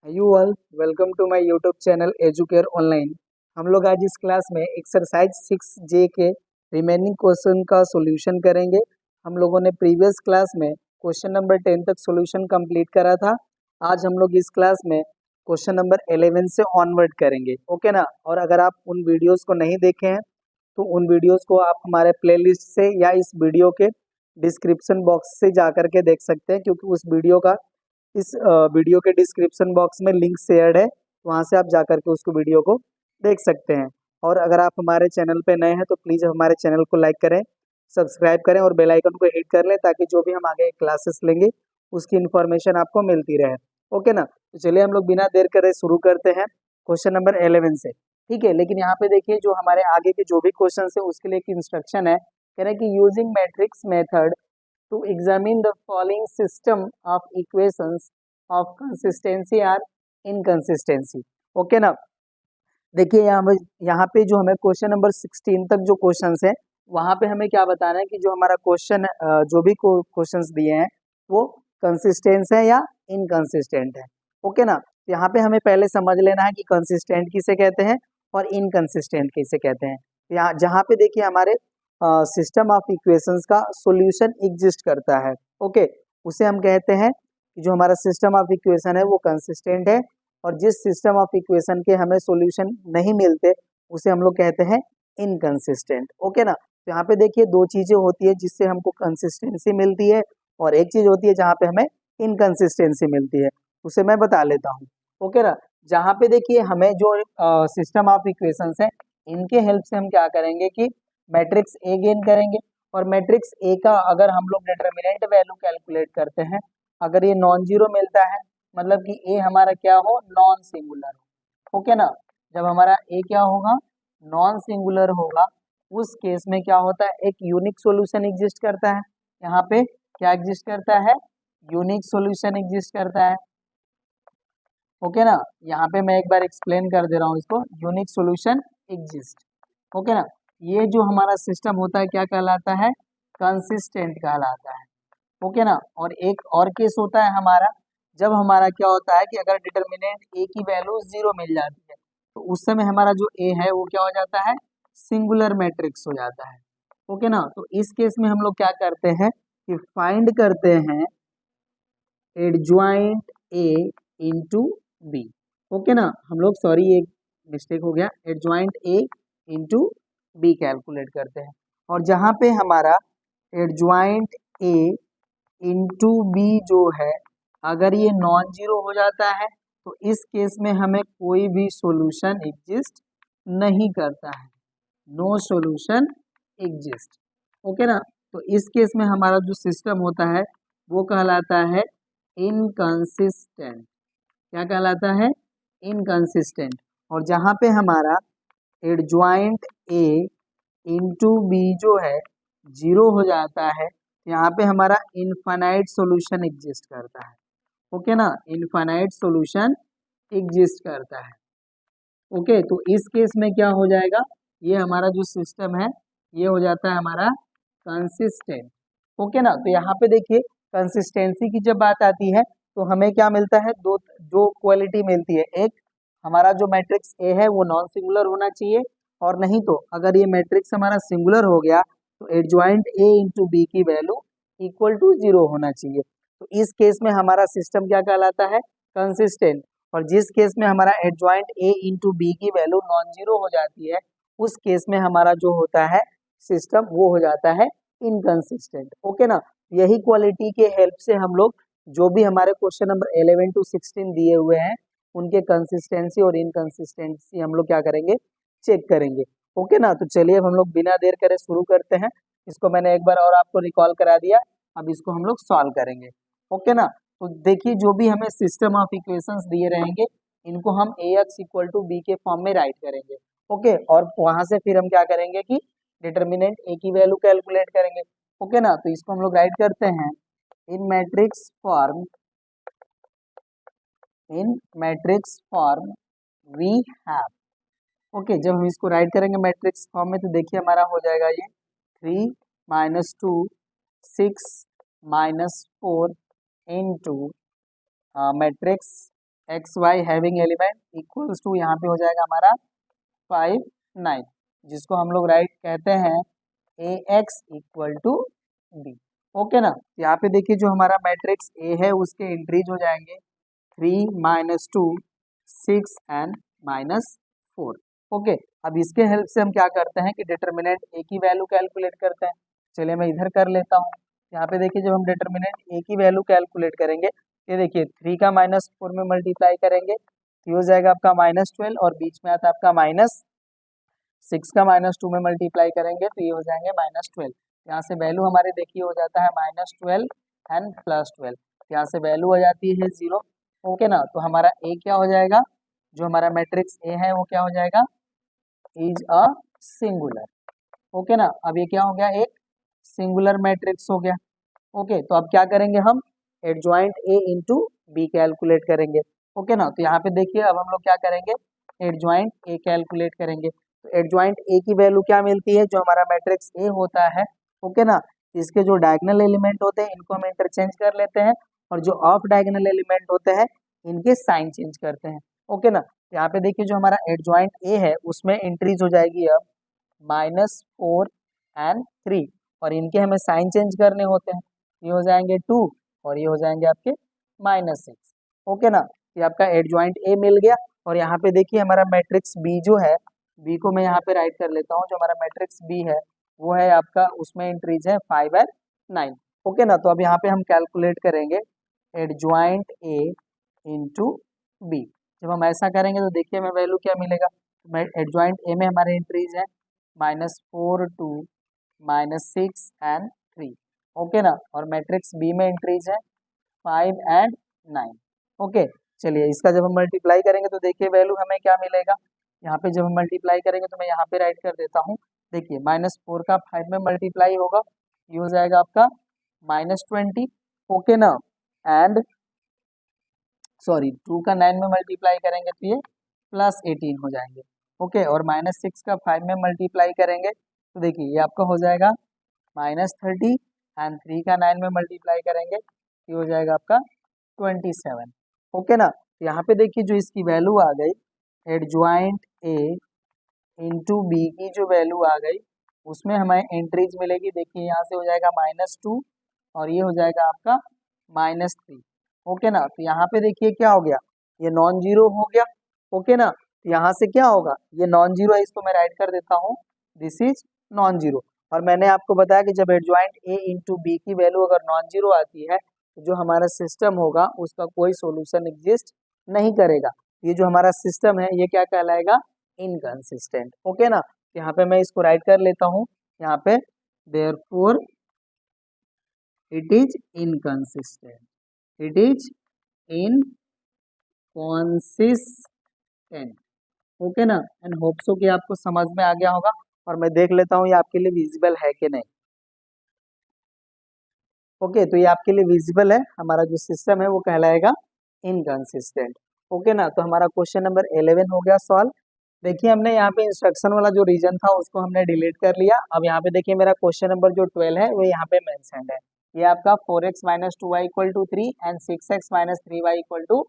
You all welcome to my YouTube channel Educare online. हम लोग आज इस क्लास में एक्सरसाइज 6J के रिमेनिंग क्वेश्चन का सॉल्यूशन करेंगे। हम लोगों ने प्रीवियस क्लास में क्वेश्चन नंबर 10 तक सॉल्यूशन कंप्लीट करा था। आज हम लोग इस क्लास में क्वेश्चन नंबर 11 से ऑनवर्ड करेंगे, ओके ना। और अगर आप उन वीडियोस को नहीं देखे हैं तो उन वीडियोस को आप हमारे प्लेलिस्ट से या इस वीडियो के डिस्क्रिप्शन बॉक्स से जा करके देख सकते हैं, क्योंकि उस इस वीडियो के डिस्क्रिप्शन बॉक्स में लिंक शेयर्ड है, वहां से आप जा करके उसको वीडियो को देख सकते हैं। और अगर आप हमारे चैनल पे नए हैं तो प्लीज़ हमारे चैनल को लाइक करें, सब्सक्राइब करें और बेल आइकन को हिट कर लें, ताकि जो भी हम आगे क्लासेस लेंगे उसकी इन्फॉर्मेशन आपको मिलती रहे, ओके ना। तो चलिए हम लोग बिना देर करे शुरू करते हैं क्वेश्चन नंबर 11 से, ठीक है। लेकिन यहाँ पे देखिए, जो हमारे आगे के जो भी क्वेश्चन है उसके लिए एक इंस्ट्रक्शन है, कह रहे हैं कि using matrix method to examine the following system of equations of consistency or inconsistency, okay ना। देखिए यहाँ पे जो हमें क्वेश्चन नंबर 16 तक जो क्वेश्चंस है वहाँ पे हमें क्या बताना है कि जो हमारा क्वेश्चन जो भी क्वेश्चंस दिए हैं वो कंसिस्टेंस है या इनकंसिस्टेंट है, ओके ना। यहाँ पे हमें पहले समझ लेना है कि कंसिस्टेंट किसे कहते हैं और इनकंसिस्टेंट किसे कहते हैं। यहाँ जहाँ पे देखिए हमारे सिस्टम ऑफ इक्वेशंस का सॉल्यूशन एग्जिस्ट करता है, ओके, उसे हम कहते हैं कि जो हमारा सिस्टम ऑफ इक्वेशन है वो कंसिस्टेंट है। और जिस सिस्टम ऑफ इक्वेशन के हमें सॉल्यूशन नहीं मिलते उसे हम लोग कहते हैं इनकंसिस्टेंट, ओके ना। तो यहाँ पे देखिए दो चीजें होती है जिससे हमको कंसिस्टेंसी मिलती है, और एक चीज होती है जहाँ पे हमें इनकंसिस्टेंसी मिलती है, उसे मैं बता लेता हूँ, ओके ना। जहाँ पे देखिए हमें जो सिस्टम ऑफ इक्वेशंस है इनके हेल्प से हम क्या करेंगे कि मैट्रिक्स ए गेन करेंगे। और मैट्रिक्स ए का अगर हम लोग डिटर्मिनेंट वैल्यू कैलकुलेट करते हैं, अगर ये नॉन जीरो मिलता है मतलब कि ए हमारा क्या हो, नॉन सिंगुलर हो, ओके ना। जब हमारा ए क्या होगा, नॉन सिंगुलर होगा, उस केस में क्या होता है, एक यूनिक सॉल्यूशन एग्जिस्ट करता है। यहाँ पे क्या एग्जिस्ट करता है, यूनिक सॉल्यूशन एग्जिस्ट करता है, ओके ना। यहाँ पे मैं एक बार एक्सप्लेन कर दे रहा हूँ इसको, यूनिक सॉल्यूशन एग्जिस्ट, ओके ना। ये जो हमारा सिस्टम होता है क्या कहलाता है, कंसिस्टेंट कहलाता है, ओके ना। और एक और केस होता है हमारा, जब हमारा क्या होता है कि अगर डिटर्मिनेंट ए की वैल्यू जीरो मिल जाती है तो उस समय हमारा जो ए है वो क्या हो जाता है, सिंगुलर मैट्रिक्स हो जाता है, ओके ना। तो इस केस में हम लोग क्या करते हैं कि फाइंड करते हैं एडज्वाइंट ए इंटू बी, ओके ना। हम लोग सॉरी एक मिस्टेक हो गया, एडज्वाइंट ए इंटू बी कैलकुलेट करते हैं। और जहाँ पे हमारा एडज्वाइंट ए इंटू बी जो है अगर ये नॉन जीरो हो जाता है तो इस केस में हमें कोई भी सॉल्यूशन एग्जिस्ट नहीं करता है, नो सॉल्यूशन एग्जिस्ट, ओके ना। तो इस केस में हमारा जो सिस्टम होता है वो कहलाता है इनकंसिस्टेंट, क्या कहलाता है, इनकंसिस्टेंट। और जहाँ पे हमारा एडज्वाइंट ए इंटू बी जो है जीरो हो जाता है, यहाँ पे हमारा इनफाइनाइट सॉल्यूशन एग्जिस्ट करता है, ओके ना, इनफाइनाइट सॉल्यूशन एग्जिस्ट करता है, ओके। तो इस केस में क्या हो जाएगा, ये हमारा जो सिस्टम है ये हो जाता है हमारा कंसिस्टेंट, ओके ना। तो यहाँ पे देखिए कंसिस्टेंसी की जब बात आती है तो हमें क्या मिलता है, दो क्वालिटी मिलती है। एक, हमारा जो मैट्रिक्स ए है वो नॉन सिंगुलर होना चाहिए, और नहीं तो अगर ये मैट्रिक्स हमारा सिंगुलर हो गया तो एडज्वाइंट ए इंटू बी की वैल्यू इक्वल टू जीरो होना चाहिए। तो इस केस में हमारा सिस्टम क्या कहलाता है, कंसिस्टेंट। और जिस केस में हमारा एडज्वाइंट ए इंटू बी की वैल्यू नॉन जीरो हो जाती है उस केस में हमारा जो होता है सिस्टम वो हो जाता है इनकंसिस्टेंट, ओके ना। यही क्वालिटी के हेल्प से हम लोग जो भी हमारे क्वेश्चन नंबर 11 टू 16 दिए हुए हैं उनके कंसिस्टेंसी और इनकंसिस्टेंसी हम लोग क्या करेंगे, चेक करेंगे, ओके ना। तो चलिए अब हम लोग बिना देर करे शुरू करते हैं। इसको मैंने एक बार और आपको रिकॉल करा दिया, अब इसको हम लोग सॉल्व करेंगे, ओके ना। तो देखिए जो भी हमें सिस्टम ऑफ इक्वेशंस दिए रहेंगे इनको हम ए एक्स इक्वल टू बी के फॉर्म में राइट करेंगे, ओके। और वहां से फिर हम क्या करेंगे कि डिटर्मिनेंट ए की वैल्यू कैलकुलेट करेंगे, ओके ना। तो इसको हम लोग राइट करते हैं in matrix form, in matrix form we have, okay. जब हम इसको राइट करेंगे मैट्रिक्स फॉर्म में तो देखिए हमारा हो जाएगा ये 3 minus 2 6 minus 4 into matrix x y having element equals to यहाँ पे हो जाएगा हमारा 5 9, जिसको हम लोग राइट कहते हैं A X equal to B. Okay ना, यहाँ पे देखिए जो हमारा मैट्रिक्स ए है उसके एंट्रीज हो जाएंगे 3 -2 6 एंड -4। ओके, अब इसके हेल्प से हम क्या करते हैं कि डिटर्मिनेंट ए की वैल्यू कैलकुलेट करते हैं। चलिए मैं इधर कर लेता हूँ। यहाँ पे देखिए जब हम डिटर्मिनेंट ए की वैल्यू कैलकुलेट करेंगे, ये देखिए 3 का -4 में मल्टीप्लाई करेंगे तो ये हो जाएगा आपका -12, और बीच में आता है आपका -6 का -2 में मल्टीप्लाई करेंगे तो ये हो जाएंगे -12। यहाँ से वैल्यू हमारे देखिए हो जाता है -12 एंड +12, यहाँ से वैल्यू हो जाती है 0। ओके ना, तो हमारा ए क्या हो जाएगा, जो हमारा मैट्रिक्स ए है वो क्या हो जाएगा, इज अ सिंगुलर। ओके ना, अब ये क्या हो गया, एक सिंगुलर मैट्रिक्स हो गया। ओके, तो अब क्या करेंगे हम, adjoint A into B calculate करेंगे। ओके ना, तो यहाँ पे देखिए अब हम लोग क्या करेंगे, एडजॉइंट ए कैलकुलेट करेंगे। तो एडजॉइंट ए की वैल्यू क्या मिलती है, जो हमारा मैट्रिक्स ए होता है। ओके ना, इसके जो डायगोनल एलिमेंट होते हैं इनको हम इंटरचेंज कर लेते हैं, और जो ऑफ डायगोनल एलिमेंट होते हैं इनके साइन चेंज करते हैं। ओके ना, यहाँ पे देखिए जो हमारा एडजॉइंट ए है उसमें एंट्रीज हो जाएगी अब -4 एंड 3, और इनके हमें साइन चेंज करने होते हैं। ये हो जाएंगे 2 और ये हो जाएंगे आपके -6। ओके ना, ये आपका एडजॉइंट ए मिल गया। और यहाँ पे देखिए हमारा मैट्रिक्स बी जो है, बी को मैं यहाँ पे राइट कर लेता हूँ। जो हमारा मैट्रिक्स बी है वो है आपका, उसमें एंट्रीज है 5 एंड 9। ओके ना, तो अब यहाँ पे हम कैलकुलेट करेंगे एडजॉइंट ए इंटू बी। जब हम ऐसा करेंगे तो देखिए हमें वैल्यू क्या मिलेगा, एडजॉइंट ए में हमारे एंट्रीज है -4 2 -6 एंड 3। ओके ना, और मैट्रिक्स बी में एंट्रीज है 5 एंड 9। ओके, चलिए इसका जब हम मल्टीप्लाई करेंगे तो देखिए वैल्यू हमें क्या मिलेगा, यहाँ पे जब हम मल्टीप्लाई करेंगे तो मैं यहाँ पे राइट कर देता हूँ। देखिए -4 का 5 में मल्टीप्लाई होगा, ये हो जाएगा आपका -20। ओके ना, एंड सॉरी 2 का 9 में मल्टीप्लाई करेंगे तो ये +18 हो जाएंगे। ओके, और -6 का 5 में मल्टीप्लाई करेंगे तो देखिए ये आपका हो जाएगा -30, एंड 3 का 9 में मल्टीप्लाई करेंगे ये हो जाएगा आपका 27। ओके ना, तो यहाँ पे देखिए जो इसकी वैल्यू आ गई, एडजॉइंट ए इंटू बी की जो वैल्यू आ गई उसमें हमें एंट्रीज मिलेगी। देखिए यहाँ से हो जाएगा -2 और ये हो जाएगा आपका -3। ओके ना, तो यहाँ पे देखिए क्या हो गया, ये नॉन जीरो हो गया। ओके ना, तो यहाँ से क्या होगा, ये नॉन जीरो है, इसको मैं राइट कर देता हूँ, दिस इज नॉन जीरो। और मैंने आपको बताया कि जब एडजॉइंट ए इंटू बी की वैल्यू अगर नॉन जीरो आती है तो जो हमारा सिस्टम होगा उसका कोई सोल्यूशन एग्जिस्ट नहीं करेगा। ये जो हमारा सिस्टम है ये क्या कहलाएगा, इनकंसिस्टेंट। ओके ना, यहाँ पे मैं इसको राइट कर लेता हूँ, यहाँ पे therefore it is inconsistent, it is inconsistent. Okay ना, एंड होप सो कि आपको समझ में आ गया होगा। और मैं देख लेता हूँ ये आपके लिए विजिबल है कि नहीं। ओके, तो ये आपके लिए विजिबल है, हमारा जो सिस्टम है वो कहलाएगा इनकंसिस्टेंट। ओके ना, तो हमारा क्वेश्चन नंबर 11 हो गया सॉल्व। देखिए हमने यहाँ पे इंस्ट्रक्शन वाला जो रीजन था उसको हमने डिलीट कर लिया। अब यहाँ पे देखिए मेरा क्वेश्चन नंबर जो 12 है वो यहाँ पे मेंशन्ड है। ये आपका 4x - 2y = 3 and 6x - 3y =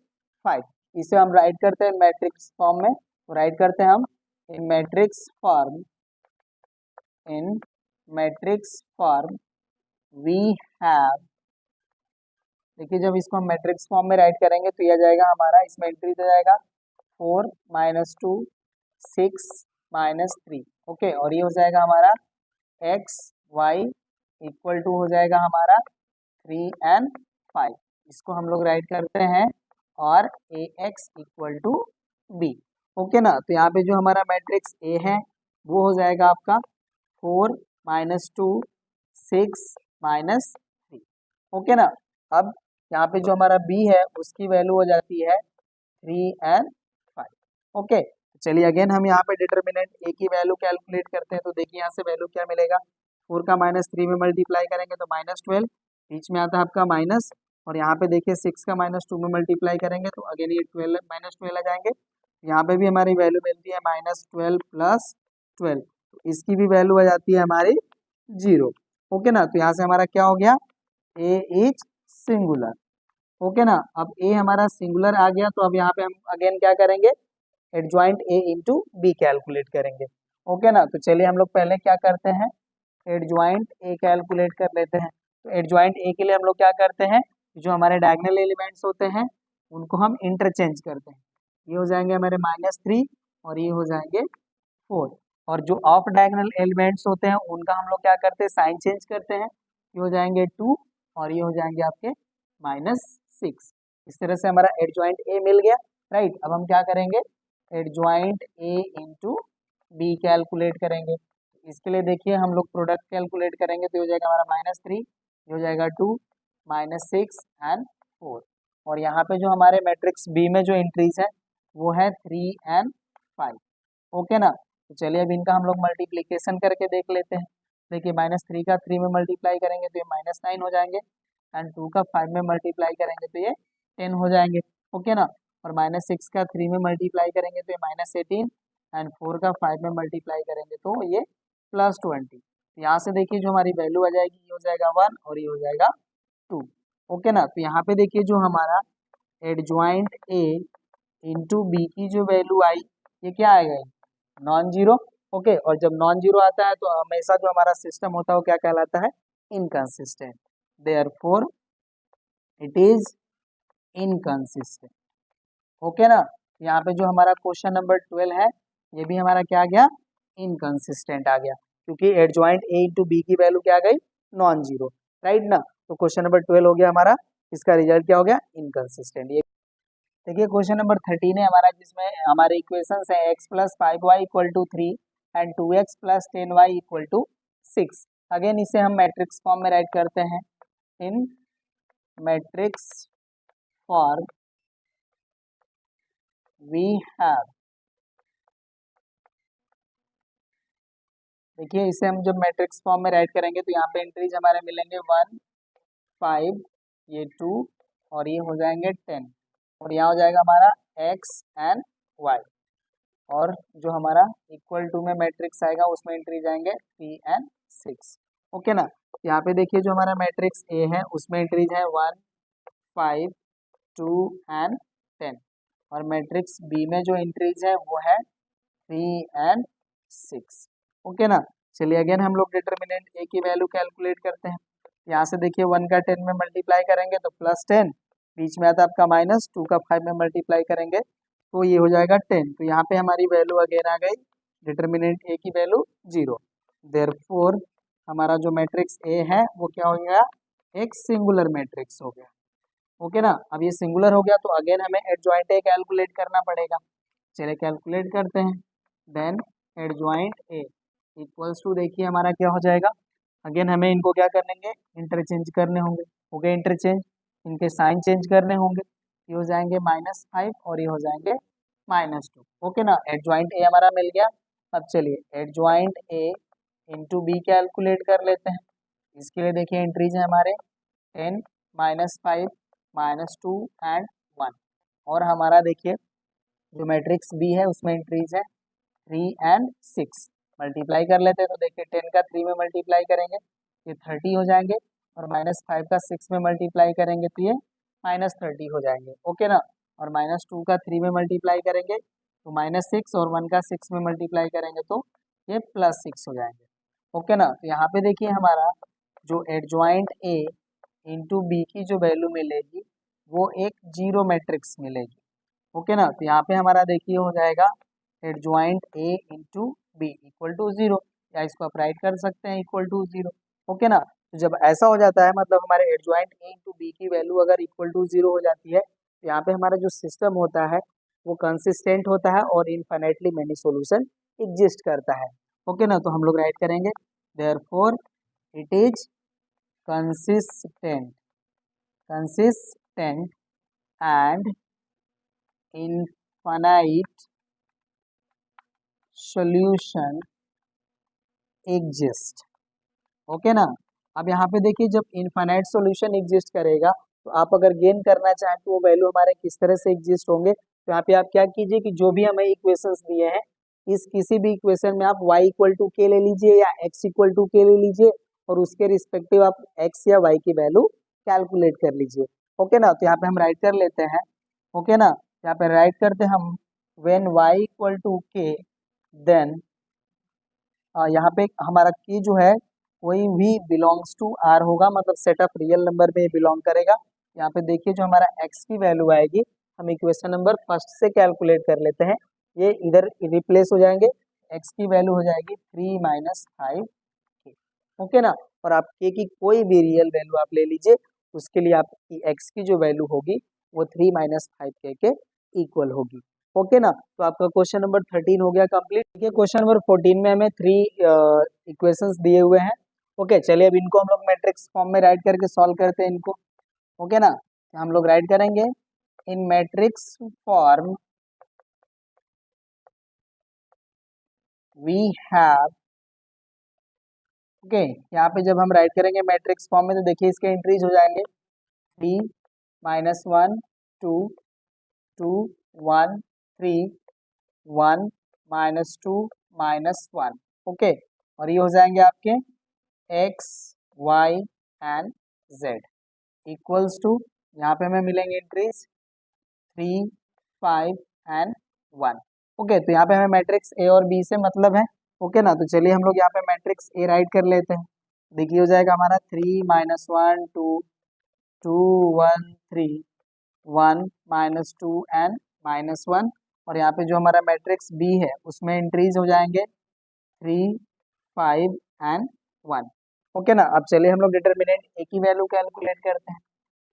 5। इसे हम राइट करते हैं मैट्रिक्स फॉर्म में, तो राइट करते हैं हम in matrix form, in matrix form we have. देखिए जब इसको हम मैट्रिक्स फॉर्म में राइट करेंगे तो यह जाएगा हमारा, इसमें एंट्री हो जाएगा 4 - 2 6 - 3। ओके, और ये हो जाएगा हमारा x y = हो जाएगा हमारा 3 एंड 5। इसको हम लोग राइट करते हैं और ax = b। ओके ना, तो यहाँ पे जो हमारा मैट्रिक्स a है वो हो जाएगा आपका 4 - 2 6 - 3। ओके ना, अब यहाँ पे जो हमारा b है उसकी वैल्यू हो जाती है 3 एंड 5। ओके, चलिए अगेन हम यहाँ पे डिटर्मिनेंट a की वैल्यू कैलकुलेट करते हैं। तो देखिए यहाँ से वैल्यू क्या मिलेगा, 4 का -3 में मल्टीप्लाई करेंगे तो -12, बीच में आता है आपका माइनस, और यहाँ पे देखिए 6 का -2 में मल्टीप्लाई करेंगे तो अगेन ये 12 -12 आ जाएंगे। यहाँ पे भी हमारी वैल्यू मिलती है -12 + 12, तो इसकी भी वैल्यू आ जाती है हमारी 0। ओके ना, तो यहाँ से हमारा क्या हो गया, ए इज सिंगुलर। ओके ना। अब ए हमारा सिंगुलर आ गया, तो अब यहाँ पे हम अगेन क्या करेंगे, adjoint A into B calculate करेंगे। ओके ना, तो चलिए हम लोग पहले क्या करते हैं, एडजॉइंट ए कैलकुलेट कर लेते हैं। तो एडजॉइंट ए के लिए हम लोग क्या करते हैं, जो हमारे डायगोनल एलिमेंट्स होते हैं उनको हम इंटरचेंज करते हैं। ये हो जाएंगे हमारे -3 और ये हो जाएंगे 4। और जो ऑफ डायगोनल एलिमेंट्स होते हैं उनका हम लोग क्या करते हैं, साइन चेंज करते हैं। ये हो जाएंगे 2 और ये हो जाएंगे आपके -6। इस तरह से हमारा एडजॉइंट ए मिल गया, राइट। अब हम क्या करेंगे, adjoint A into B calculate करेंगे। इसके लिए देखिए हम लोग प्रोडक्ट कैलकुलेट करेंगे, तो ये हो जाएगा हमारा -3, ये हो जाएगा 2, -6 एंड 4। और यहाँ पे जो हमारे मैट्रिक्स बी में जो एंट्रीज है वो है 3 एंड 5। ओके ना, तो चलिए अब इनका हम लोग मल्टीप्लीकेशन करके देख लेते हैं। देखिए -3 का 3 में मल्टीप्लाई करेंगे तो ये -9 हो जाएंगे, एंड 2 का 5 में मल्टीप्लाई करेंगे तो ये 10 हो जाएंगे। ओके ना, और -6 का 3 में मल्टीप्लाई करेंगे तो ये -18, एंड 4 का 5 में मल्टीप्लाई करेंगे तो ये +20। यहाँ से देखिए जो हमारी वैल्यू आ जाएगी, ये हो जाएगा 1 और ये हो जाएगा 2। ओके ना, तो यहाँ पे देखिए जो हमारा एडजॉइंट ए इंटू बी की जो वैल्यू आई, ये क्या आएगा, नॉन जीरो। ओके, और जब नॉन जीरो आता है तो हमेशा जो हमारा सिस्टम होता है वो क्या कहलाता है, inconsistent. Therefore it is inconsistent. Okay ना, यहाँ पे जो हमारा क्वेश्चन नंबर 12 है ये भी हमारा क्या आ गया, इनकंसिस्टेंट आ गया, क्योंकि एडजॉइंट ए इंटू बी की वैल्यू क्या आ गई, नॉन जीरो, राइट ना। तो क्वेश्चन नंबर 12 हो गया हमारा, इसका रिजल्ट क्या हो गया, इनकंसिस्टेंट। ये देखिए क्वेश्चन नंबर 13 है हमारा, जिसमें हमारे इक्वेशंस है x + 5y = 3 and 2x + 10y = 6। Again इसे हम मैट्रिक्स फॉर्म में राइट करते हैं। In matrix form we have, देखिए इसे हम जब मैट्रिक्स फॉर्म में राइट करेंगे तो यहाँ पे एंट्रीज हमारे मिलेंगे 1, 5, ये 2 और ये हो जाएंगे 10, और यहाँ हो जाएगा हमारा x एंड y। और जो हमारा =2 में मैट्रिक्स आएगा उसमें एंट्री जाएंगे 3 एंड 6। ओके ना, यहाँ पे देखिए जो हमारा मैट्रिक्स ए है उसमें एंट्रीज है 1, 5, 2 एंड 10, और मैट्रिक्स बी में जो एंट्रीज है वो है 3 एंड 6। ओके ना, चलिए अगेन हम लोग डिटर्मिनेंट ए की वैल्यू कैलकुलेट करते हैं। यहाँ से देखिए 1 का 10 में मल्टीप्लाई करेंगे तो +10, बीच में आता है आपका माइनस, 2 का 5 में मल्टीप्लाई करेंगे तो ये हो जाएगा 10। तो यहाँ पे हमारी वैल्यू अगेन आ गई, डिटर्मिनेंट ए की वैल्यू 0। देयरफॉर हमारा जो मैट्रिक्स ए है वो क्या हो गया, एक सिंगुलर मैट्रिक्स हो गया। ओके ना, अब ये सिंगुलर हो गया तो अगेन हमें एडजॉइंट ए कैलकुलेट करना पड़ेगा। चलिए कैलकुलेट करते हैं। Then adjoint A equals to, देखिए हमारा क्या हो जाएगा, अगेन हमें इनको क्या करेंगे, इंटरचेंज करने होंगे। हो गए इंटरचेंज, इनके साइन चेंज करने होंगे। ये हो जाएंगे -5 और ये हो जाएंगे -2। ओके ना, एडजॉइंट ए हमारा मिल गया। अब चलिए adjoint A into B calculate कर लेते हैं। इसके लिए देखिए एंट्रीज है हमारे 10, -5, -2 एंड 1, और हमारा देखिए जो मैट्रिक्स बी है उसमें एंट्रीज है 3 एंड 6। मल्टीप्लाई कर लेते हैं तो देखिए 10 का 3 में मल्टीप्लाई करेंगे ये 30 हो जाएंगे, और -5 का 6 में मल्टीप्लाई करेंगे तो ये -30 हो जाएंगे। ओके ना, और -2 का 3 में मल्टीप्लाई करेंगे तो -6, और 1 का 6 में मल्टीप्लाई करेंगे तो ये +6 हो जाएंगे। ओके ना, तो यहाँ पे देखिए हमारा जो एडजॉइंट ए इंटू बी की जो वैल्यू मिलेगी वो एक जीरो मैट्रिक्स मिलेगी। ओके ना, तो यहाँ पे हमारा देखिए हो जाएगा एडजॉइंट ए इंटू बी = 0, या इसको आप राइट कर सकते हैं =0। ओके ना, तो जब ऐसा हो जाता है मतलब हमारे एडजॉइंट ए इंटू बी की वैल्यू अगर =0 हो जाती है तो यहाँ पे हमारा जो सिस्टम होता है वो कंसिस्टेंट होता है और इनफाइनाइटली मेनी सॉल्यूशन एग्जिस्ट करता है। ओके ना, तो हम लोग राइट करेंगे therefore it is consistent, consistent and infinite solution exist. Okay ना, अब यहाँ पे देखिए जब इनफाइनाइट सॉल्यूशन एग्जिस्ट करेगा तो आप अगर गेन करना चाहें तो वो वैल्यू हमारे किस तरह से एग्जिस्ट होंगे, तो यहाँ पे आप क्या कीजिए कि जो भी हमें इक्वेशंस दिए हैं इस किसी भी इक्वेशन में आप y = k ले लीजिए या x = k ले लीजिए, और उसके रिस्पेक्टिव आप x या y की वैल्यू कैलकुलेट कर लीजिए। ओके ना, तो यहाँ पे हम राइट कर लेते हैं। ओके ना, यहाँ पे राइट करते हैं हम व्हेन y इक्वल टू के, देन यहाँ पे हमारा के जो है कोई भी बिलोंग्स टू आर होगा, मतलब सेट ऑफ रियल नंबर में बिलोंग करेगा। यहाँ पे देखिए जो हमारा x की वैल्यू आएगी, हम इक्वेशन नंबर फर्स्ट से कैलकुलेट कर लेते हैं, ये इधर रिप्लेस हो जाएंगे, x की वैल्यू हो जाएगी 3 माइनस 5 के। ओके ना, और आप के की कोई भी रियल वैल्यू आप ले लीजिए, उसके लिए आपकी x की जो वैल्यू होगी वो 3 माइनस 5 के इक्वल होगी। ओके ना, तो आपका क्वेश्चन नंबर 13 हो गया कंप्लीट। देखिए क्वेश्चन नंबर 14 में हमें 3 इक्वेशंस दिए हुए हैं। ओके, चलिए अब इनको हम लोग मैट्रिक्स फॉर्म में राइट करके सॉल्व करते हैं इनको। ओके ना, तो हम लोग राइट करेंगे in matrix form we have. Okay, यहाँ पे जब हम राइट करेंगे मैट्रिक्स फॉर्म में, तो देखिए इसके एंट्रीज हो जाएंगे 3 माइनस 1 2 2 1 3 1 माइनस 2 माइनस 1। ओके, और ये हो जाएंगे आपके x y and z equals to, यहाँ पे हमें मिलेंगे एंट्रीज 3 5 एंड 1। ओके, तो यहाँ पे हमें मैट्रिक्स ए और बी से मतलब है। ओके ना, तो चलिए हम लोग यहाँ पे मैट्रिक्स ए राइट कर लेते हैं। देखिए हो जाएगा हमारा 3 माइनस 1 2 2 1 3 1 माइनस 2 एंड माइनस 1। और यहाँ पे जो हमारा मैट्रिक्स बी है उसमें एंट्रीज हो जाएंगे 3 5 एंड 1। ओके ना, अब चलिए हम लोग डिटर्मिनेंट ए की वैल्यू कैलकुलेट करते हैं।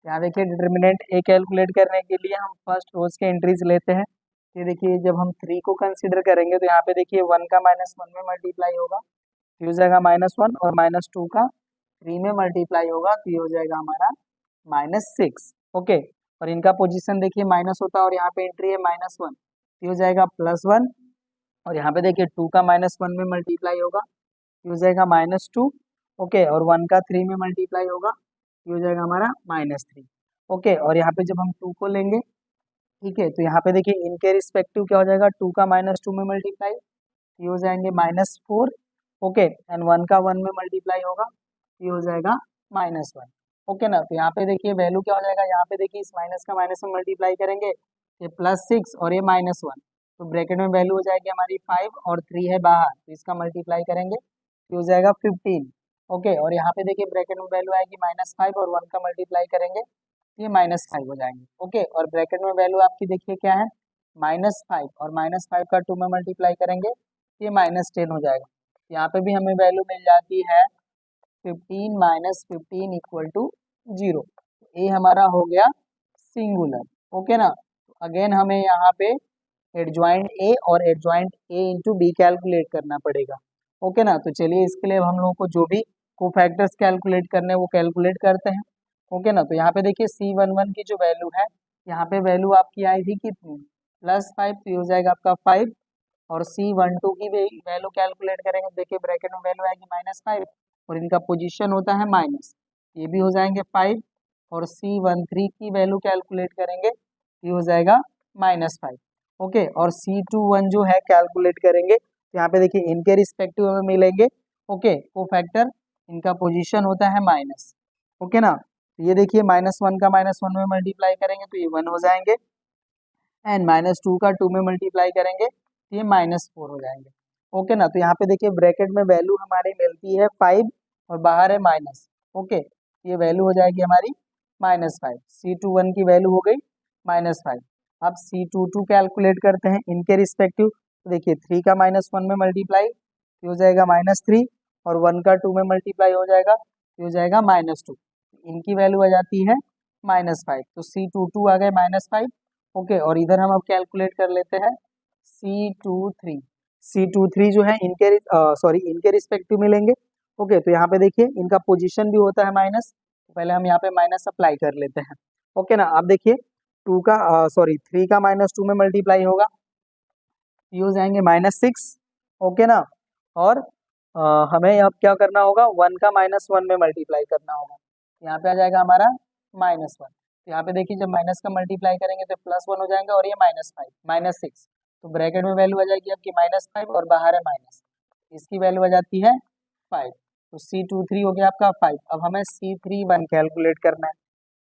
यहाँ देखिए डिटर्मिनेंट ए कैलकुलेट करने के लिए हम फर्स्ट रोज के एंट्रीज लेते हैं। ये देखिए जब हम 3 को कंसीडर करेंगे तो यहाँ पे देखिए 1 का माइनस 1 में मल्टीप्लाई होगा, तो ये हो जाएगा -1, और -2 का 3 में मल्टीप्लाई होगा, तो ये हो जाएगा हमारा -6। ओके, और इनका पोजीशन देखिए माइनस होता है, और यहाँ पे एंट्री है -1, तो ये हो जाएगा +1, और यहाँ पे देखिए 2 का -1 में मल्टीप्लाई होगा, ये हो जाएगा -2। ओके, और 1 का 3 में मल्टीप्लाई होगा, ये हो जाएगा हमारा -3। ओके, और यहाँ पे जब हम 2 को लेंगे, ठीक है, तो यहाँ पे देखिए इनके रिस्पेक्टिव क्या हो जाएगा, 2 का -2 में मल्टीप्लाई, ये हो जाएंगे -4। ओके, एंड 1 का 1 में मल्टीप्लाई होगा, ये हो जाएगा -1। ओके ना, तो यहाँ पे देखिए वैल्यू क्या हो जाएगा, यहाँ पे देखिए इस माइनस का माइनस में मल्टीप्लाई करेंगे, ये +6 और ये -1, तो ब्रैकेट में वैल्यू हो जाएगी हमारी 5, और 3 है बाहर, तो इसका मल्टीप्लाई करेंगे, ये हो जाएगा 15। ओके, और यहाँ पे देखिए ब्रैकेट में वैल्यू आएगी -5, और 1 का मल्टीप्लाई करेंगे, ये -5 हो जाएंगे। ओके, और ब्रैकेट में वैल्यू आपकी देखिए क्या है, -5, और -5 का 2 में मल्टीप्लाई करेंगे, ये -10 हो जाएगा। यहाँ पे भी हमें वैल्यू मिल जाती है 15 माइनस 15 इक्वल टू 0। ये हमारा हो गया सिंगुलर। ओके ना, तो अगेन हमें यहाँ पे एडजॉइंट ए और adjoint A into B calculate करना पड़ेगा। ओके ना, तो चलिए इसके लिए हम लोगों को जो भी कोफैक्टर्स कैलकुलेट करने हैं वो कैलकुलेट करते हैं। ओके ना, तो यहाँ पे देखिए C11 की जो वैल्यू है, यहाँ पे वैल्यू आपकी आई थी कितनी, +5, तो ये हो जाएगा आपका 5, और C12 की वैल्यू कैलकुलेट करेंगे, देखिए ब्रैकेट में वैल्यू आएगी -5, और इनका पोजीशन होता है माइनस, ये भी हो जाएंगे 5, और C13 की वैल्यू कैलकुलेट करेंगे, ये हो जाएगा -5। ओके, और C21 जो है कैलकुलेट करेंगे, तो यहाँ पे देखिए इनके रिस्पेक्टिव हमें मिलेंगे। ओके, कोफैक्टर इनका पोजीशन होता है माइनस। ओके ना, तो ये देखिए -1 का -1 में मल्टीप्लाई करेंगे तो ये 1 हो जाएंगे, एंड -2 का 2 में मल्टीप्लाई करेंगे तो ये -4 हो जाएंगे। ओके ना, तो यहाँ पे देखिए ब्रैकेट में वैल्यू हमारी मिलती है 5, और बाहर है माइनस। ओके, ये वैल्यू हो जाएगी हमारी -5, C21 की वैल्यू हो गई -5। अब C22 कैलकुलेट करते हैं इनके रिस्पेक्टिव, तो देखिए 3 का -1 में मल्टीप्लाई, ये हो जाएगा -3, और 1 का 2 में मल्टीप्लाई हो जाएगा, ये हो जाएगा -2, इनकी वैल्यू आ जाती है -5, तो C22 आ गए -5। ओके, और इधर हम अब कैलकुलेट कर लेते हैं C23 जो है इनके इनके रिस्पेक्टिव मिलेंगे। ओके, तो यहाँ पे देखिए इनका पोजीशन भी होता है माइनस, तो पहले हम यहाँ पे माइनस अप्लाई कर लेते हैं। ओके ना, अब देखिए 3 का -2 में मल्टीप्लाई होगा, ये हो जाएंगे -6। ओके ना, और हमें अब क्या करना होगा, 1 का -1 में मल्टीप्लाई करना होगा, यहाँ पे आ जाएगा हमारा -1। यहाँ पे देखिए जब माइनस का मल्टीप्लाई करेंगे तो +1 हो जाएंगे, और ये -6, तो ब्रैकेट में वैल्यू आ जाएगी आपकी -5, और बाहर है माइनस, इसकी वैल्यू आ जाती है 5, तो C23 हो गया आपका 5। अब हमें C31 कैलकुलेट करना है,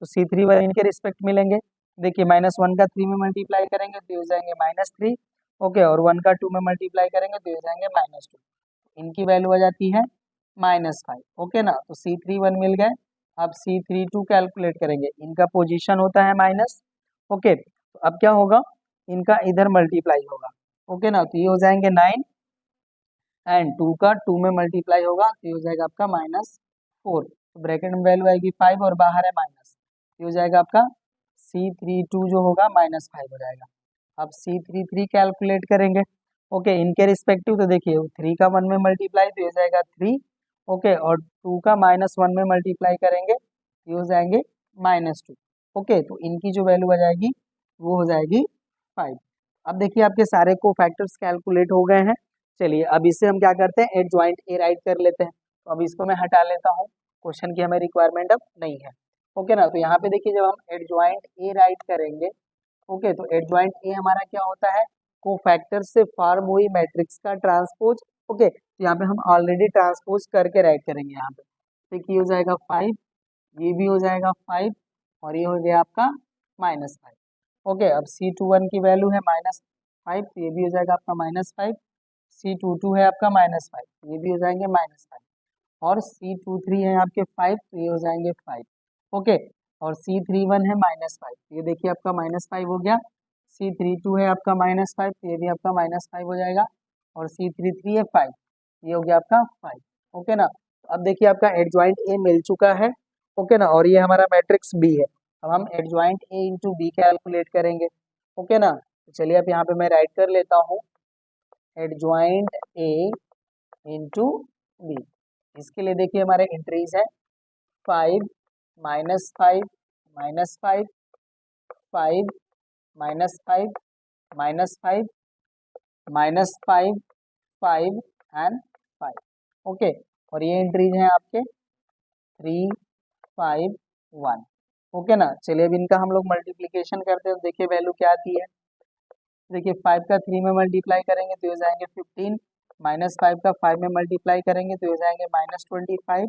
तो C31 इनके रिस्पेक्ट मिलेंगे। देखिए -1 का 3 में मल्टीप्लाई करेंगे तो ये हो जाएंगे -3, ओके, और 1 का 2 में मल्टीप्लाई करेंगे तो ये हो जाएंगे -2। इनकी वैल्यू आ जाती है -5, ओके ना। तो C31 मिल गए। अब C32 कैलकुलेट करेंगे, इनका पोजीशन होता है माइनस, ओके। तो अब क्या होगा, इनका इधर मल्टीप्लाई होगा, ओके ना। तो ये हो जाएंगे 9 एंड 2 का 2 में मल्टीप्लाई होगा तो ये हो जाएगा आपका -4। तो ब्रैकेट में वैल्यू आएगी 5 और बाहर है माइनस, ये हो जाएगा आपका C32 जो होगा -5 हो जाएगा। अब C33 कैलकुलेट करेंगे, ओके, इनके रिस्पेक्टिव। तो देखिए 3 का 1 में मल्टीप्लाई तो ये हो जाएगा 3, ओके, और 2 का -1 में मल्टीप्लाई करेंगे ये हो जाएंगे -2, ओके। तो इनकी जो वैल्यू आ जाएगी वो हो जाएगी 5। अब देखिए आपके सारे को फैक्टर्स कैलकुलेट हो गए हैं। चलिए अब इससे हम क्या करते हैं, एट ज्वाइंट ए राइट कर लेते हैं। तो अब इसको मैं हटा लेता हूँ, क्वेश्चन की हमें रिक्वायरमेंट अब नहीं है, ओके ना। तो यहाँ पे देखिए जब हम एट ज्वाइंट ए राइट करेंगे, ओके, तो एट ज्वाइंट ए हमारा क्या होता है, कोफैक्टर से फॉर्म हुई मैट्रिक्स का ट्रांसपोज, ओके। तो यहाँ पे हम ऑलरेडी ट्रांसपोज करके राइट करेंगे। यहाँ पे देखिए हो जाएगा 5, ये भी हो जाएगा 5 और ये हो गया आपका -5, ओके। अब C21 की वैल्यू है -5 तो ये भी हो जाएगा आपका -5। C22 है आपका -5 ये भी हो जाएंगे -5 और C23 है आपके 5 तो ये हो जाएंगे 5, ओके। और C31 है -5 ये देखिए आपका -5 हो गया। C32 है आपका -5 तो ये भी आपका -5 हो जाएगा और C33 है 5 ये हो गया आपका 5, ओके ना। तो अब देखिए आपका एडजॉइंट ए मिल चुका है, ओके ना, और ये हमारा मैट्रिक्स बी है। अब हम adjoint A into B calculate करेंगे, ओके ना। तो चलिए अब यहाँ पे मैं राइट कर लेता हूँ एडजॉइंट ए इंटू बी। इसके लिए देखिए हमारे एंट्रीज है 5 -5 -5 5 -5 -5 -5 5 एंड 5, ओके। और ये एंट्रीज हैं आपके 3 5 1, ओके ना। चलिए अब इनका हम लोग मल्टीप्लीकेशन करते हैं तो देखिए वैल्यू क्या आती है। देखिए 5 का 3 में मल्टीप्लाई करेंगे तो हो जाएंगे 15, -5 का 5 में मल्टीप्लाई करेंगे तो हो जाएंगे -25,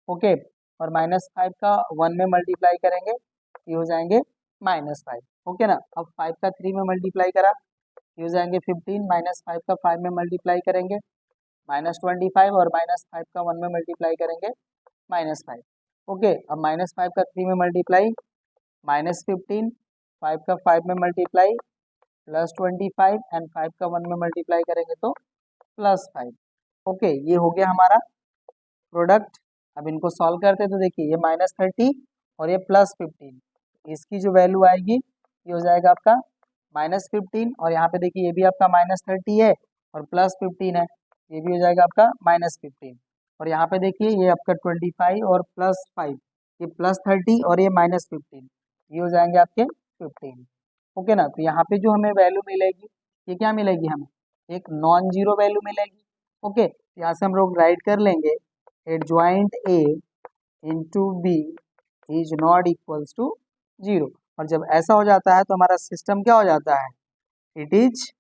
ओके। और -5 का 1 में मल्टीप्लाई करेंगे ये हो जाएंगे -5, ओके ना। अब 5 का 3 में मल्टीप्लाई करा ये हो जाएंगे 15, -5 का 5 में मल्टीप्लाई करेंगे -25 और -5 का 1 में मल्टीप्लाई करेंगे -5, ओके। अब -5 का 3 में मल्टीप्लाई -15, 5 का 5 में मल्टीप्लाई +25 एंड 5 का 1 में मल्टीप्लाई करेंगे तो +5, ओके। ये हो गया हमारा प्रोडक्ट। अब इनको सॉल्व करते हैं तो देखिए ये -30 और ये +15, इसकी जो वैल्यू आएगी ये हो जाएगा आपका -15 और यहाँ पे देखिए ये भी आपका -30 है और +15 है, ये भी हो जाएगा आपका -15 और यहाँ पे देखिए ये आपका 25 और +5, ये +30 और ये -15, ये हो जाएंगे आपके 15, ओके ना। तो यहाँ पे जो हमें वैल्यू मिलेगी ये क्या मिलेगी, हमें एक नॉन जीरो वैल्यू मिलेगी, ओके। यहाँ से हम लोग राइट कर लेंगे adjoint A into B is not equals to 0। और जब ऐसा हो जाता है तो हमारा सिस्टम क्या हो जाता है, इट इज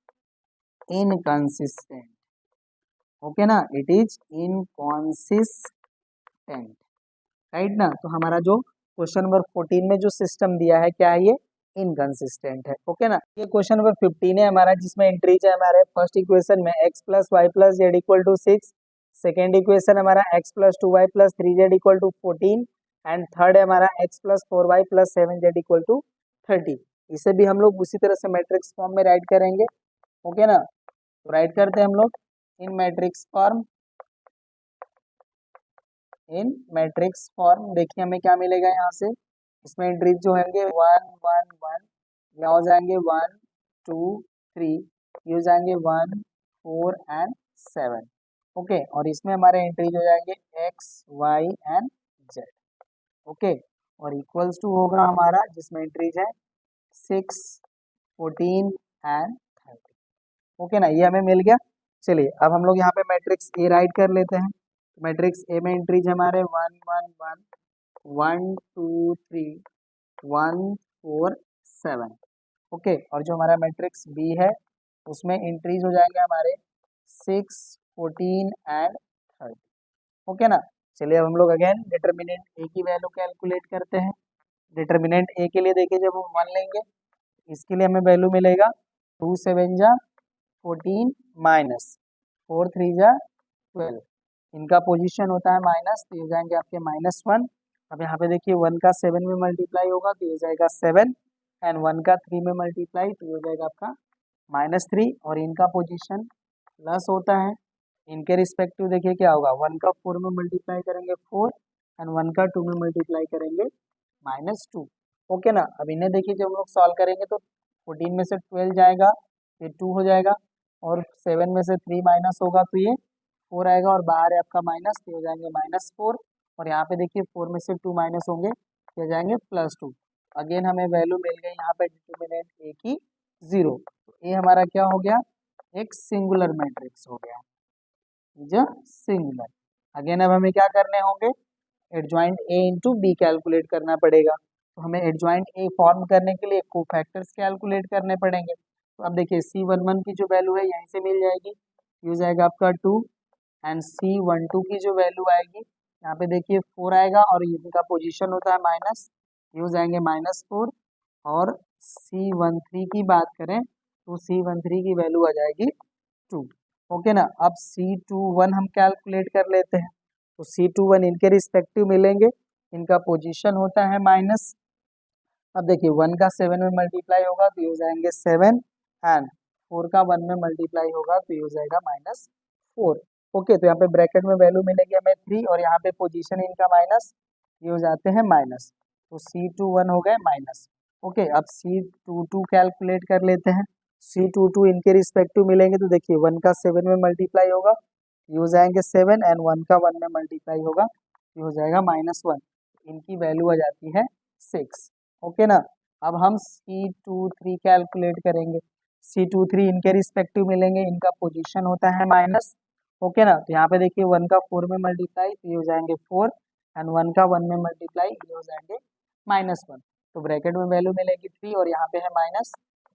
इनकंसिस्टेंट, ओके ना, इट इज इनकंसिस्टेंट, राइट ना। तो हमारा जो क्वेश्चन नंबर 14 में जो सिस्टम दिया है क्या है, ये इनकंसिस्टेंट है, ओके ना। ये क्वेश्चन नंबर 15 है हमारा, जिसमें एंट्रीज है हमारे फर्स्ट इक्वेशन में x + y + z = 6, second equation हमारा x + 2y + 3z = 14 and third है हमारा x + 4y + 7z = 30। इसे भी हम लोग उसी तरह से मैट्रिक्स फॉर्म में राइट करेंगे, ओके ना। तो राइट करते हैं हम लोग इन matrix form, in matrix form. देखिए हमें क्या मिलेगा यहाँ से, इसमें एंट्रीज जो होंगे 1 1 1, यहाँ हो जाएंगे 1 2 3, ये हो जाएंगे 1 4 एंड 7, ओके। और इसमें हमारे एंट्रीज हो जाएंगे x y and z, okay. और इक्वल्स टू होगा हमारा जिसमें एंट्रीज है 6 14 एंड 30, ओके ना। ये हमें मिल गया। चलिए अब हम लोग यहाँ पे मैट्रिक्स ए राइट कर लेते हैं। मैट्रिक्स ए में एंट्रीज हमारे 1 1 1 1 2 3 1 4 7, ओके। और जो हमारा मैट्रिक्स बी है उसमें एंट्रीज हो जाएंगे हमारे 6 14 एंड 30, ओके ना। चलिए अब हम लोग अगेन डिटर्मिनेंट ए की वैल्यू कैलकुलेट करते हैं। डिटर्मिनेंट ए के लिए देखिए जब हम 1 लेंगे इसके लिए हमें वैल्यू मिलेगा 2 7 जा 14 माइनस 4 3 जा 12। इनका पोजीशन होता है माइनस, तो ये जाएंगे आपके -1। अब यहाँ पे देखिए 1 का 7 में मल्टीप्लाई होगा तो ये जाएगा 7, एंड 1 का 3 में मल्टीप्लाई तो ये हो जाएगा आपका -3, और इनका पोजीशन प्लस होता है। इनके रिस्पेक्टिव देखिए क्या होगा, 1 का 4 में मल्टीप्लाई करेंगे 4, एंड 1 का 2 में मल्टीप्लाई करेंगे -2। ओके ना। अब इन्हें देखिए जब हम लोग सॉल्व करेंगे तो 14 में से 12 जाएगा, ये 2 हो जाएगा, और 7 में से 3 माइनस होगा तो ये 4 आएगा, और बाहर है आपका माइनस, तो हो जाएंगे -4, और यहाँ पे देखिए 4 में से 2 माइनस होंगे, ये जाएंगे +2। अगेन हमें वैल्यू मिल गई यहाँ पे डिटर्मिनेंट ए की 0, तो ए हमारा क्या हो गया, एक सिंगुलर मैट्रिक्स हो गया, जो सिंगुलर। अगेन अब हमें क्या करने होंगे, adjoint A into B calculate करना पड़ेगा। तो हमें एडजॉइंट ए फॉर्म करने के लिए कोफैक्टर्स कैलकुलेट करने पड़ेंगे। तो अब देखिए C11 की जो वैल्यू है यहीं से मिल जाएगी, ये हो जाएगा आपका 2, एंड C12 की जो वैल्यू आएगी यहाँ पे देखिए 4 आएगा, और इनका पोजीशन होता है माइनस, ये हो जाएंगे -4, और C13 की बात करें तो C13 की वैल्यू आ जाएगी 2। ओके ना। अब C21 हम कैलकुलेट कर लेते हैं, तो C21 इनके रिस्पेक्टिव मिलेंगे, इनका पोजीशन होता है माइनस। अब देखिए 1 का 7 में मल्टीप्लाई होगा तो ये हो जाएंगे 7, एंड 4 का 1 में मल्टीप्लाई होगा तो ये हो जाएगा -4। ओके, तो यहाँ पे ब्रैकेट में वैल्यू मिलेगी हमें 3, और यहाँ पे पोजीशन इनका माइनस, ये हो जाते हैं माइनस, तो C21 हो गए माइनस। ओके, अब C22 कैलकुलेट कर लेते हैं। C22 इनके रिस्पेक्टिव मिलेंगे, तो देखिए 1 का 7 में मल्टीप्लाई होगा, ये हो जाएंगे 7, एंड 1 का 1 में मल्टीप्लाई होगा, ये हो जाएगा -1। इनकी वैल्यू आ जाती है 6। ओके ना। अब हम C23 कैलकुलेट करेंगे। C23 इनके रिस्पेक्टिव मिलेंगे, इनका पोजीशन होता है माइनस। ओके ना। तो यहाँ पे देखिए 1 का 4 में मल्टीप्लाई तो ये हो जाएंगे 4, एंड 1 का 1 में मल्टीप्लाई ये हो जाएंगे -1। तो ब्रैकेट में वैल्यू मिलेगी 3, और यहाँ पे है माइनस,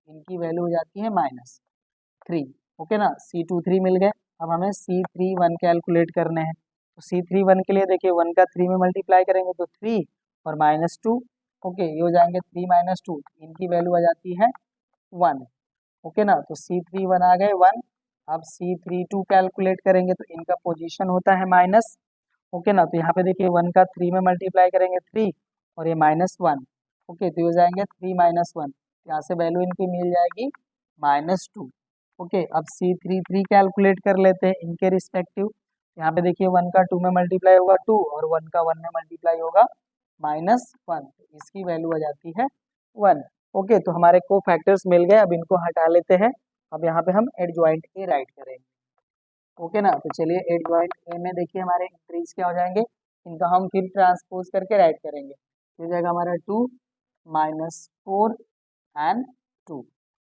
इनकी वैल्यू हो जाती है -3। ओके ना। C23 मिल गए। अब हमें C31 कैलकुलेट करने हैं। तो C31 के लिए देखिए 1 का 3 में मल्टीप्लाई करेंगे तो 3, और -2। ओके, ये हो जाएंगे 3 - 2, इनकी वैल्यू आ जाती है 1। ओके ना। तो C31 आ गए 1। अब C32 कैलकुलेट करेंगे तो इनका पोजीशन होता है माइनस। ओके ना। तो यहाँ पे देखिए 1 का 3 में मल्टीप्लाई करेंगे 3, और ये -1। ओके, तो ये हो जाएंगे 3 - 1, यहाँ से वैल्यू इनकी मिल जाएगी -2। ओके, अब C33 कैलकुलेट कर लेते हैं इनके रिस्पेक्टिव। यहाँ पे देखिए 1 का 2 में मल्टीप्लाई होगा 2, और 1 का 1 में मल्टीप्लाई होगा -1, इसकी वैल्यू आ जाती है 1। ओके, तो हमारे को फैक्टर्स मिल गए, अब इनको हटा लेते हैं। अब यहाँ पे हम एडजॉइंट ए राइट करेंगे। ओके ना। तो चलिए एडजॉइंट ए में देखिए हमारे इंक्रीज क्या हो जाएंगे, इनका हम फिर ट्रांसपोज करके राइट करेंगे। तो हो जाएगा हमारा 2 -4 एंड 2।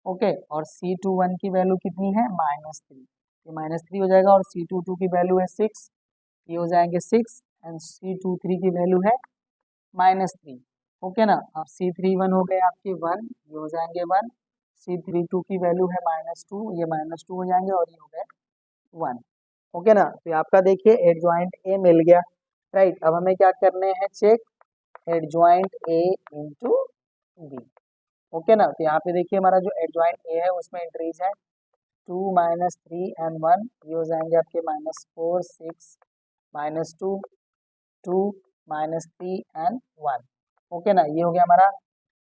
ओके, और C21 की वैल्यू कितनी है, -3, ये -3 हो जाएगा, और C22 की वैल्यू है 6, ये हो जाएंगे 6, एंड C23 की वैल्यू है -3। ओके ना। अब C31 हो गए आपके 1, ये हो जाएंगे 1, C32 की वैल्यू है -2, ये -2 हो जाएंगे, और ये हो गए 1। ओके ना। तो आपका देखिए एडजॉइंट ए मिल गया, राइट। अब हमें क्या करने हैं, check adjoint A into B. Okay ना। तो यहाँ पे देखिए हमारा जो एडजॉइंट ए है उसमें एंट्रीज है 2 -3 एंड 1, ये हो जाएंगे आपके -4 6 -2 2 -3 एंड 1। ओके ना। ये हो गया हमारा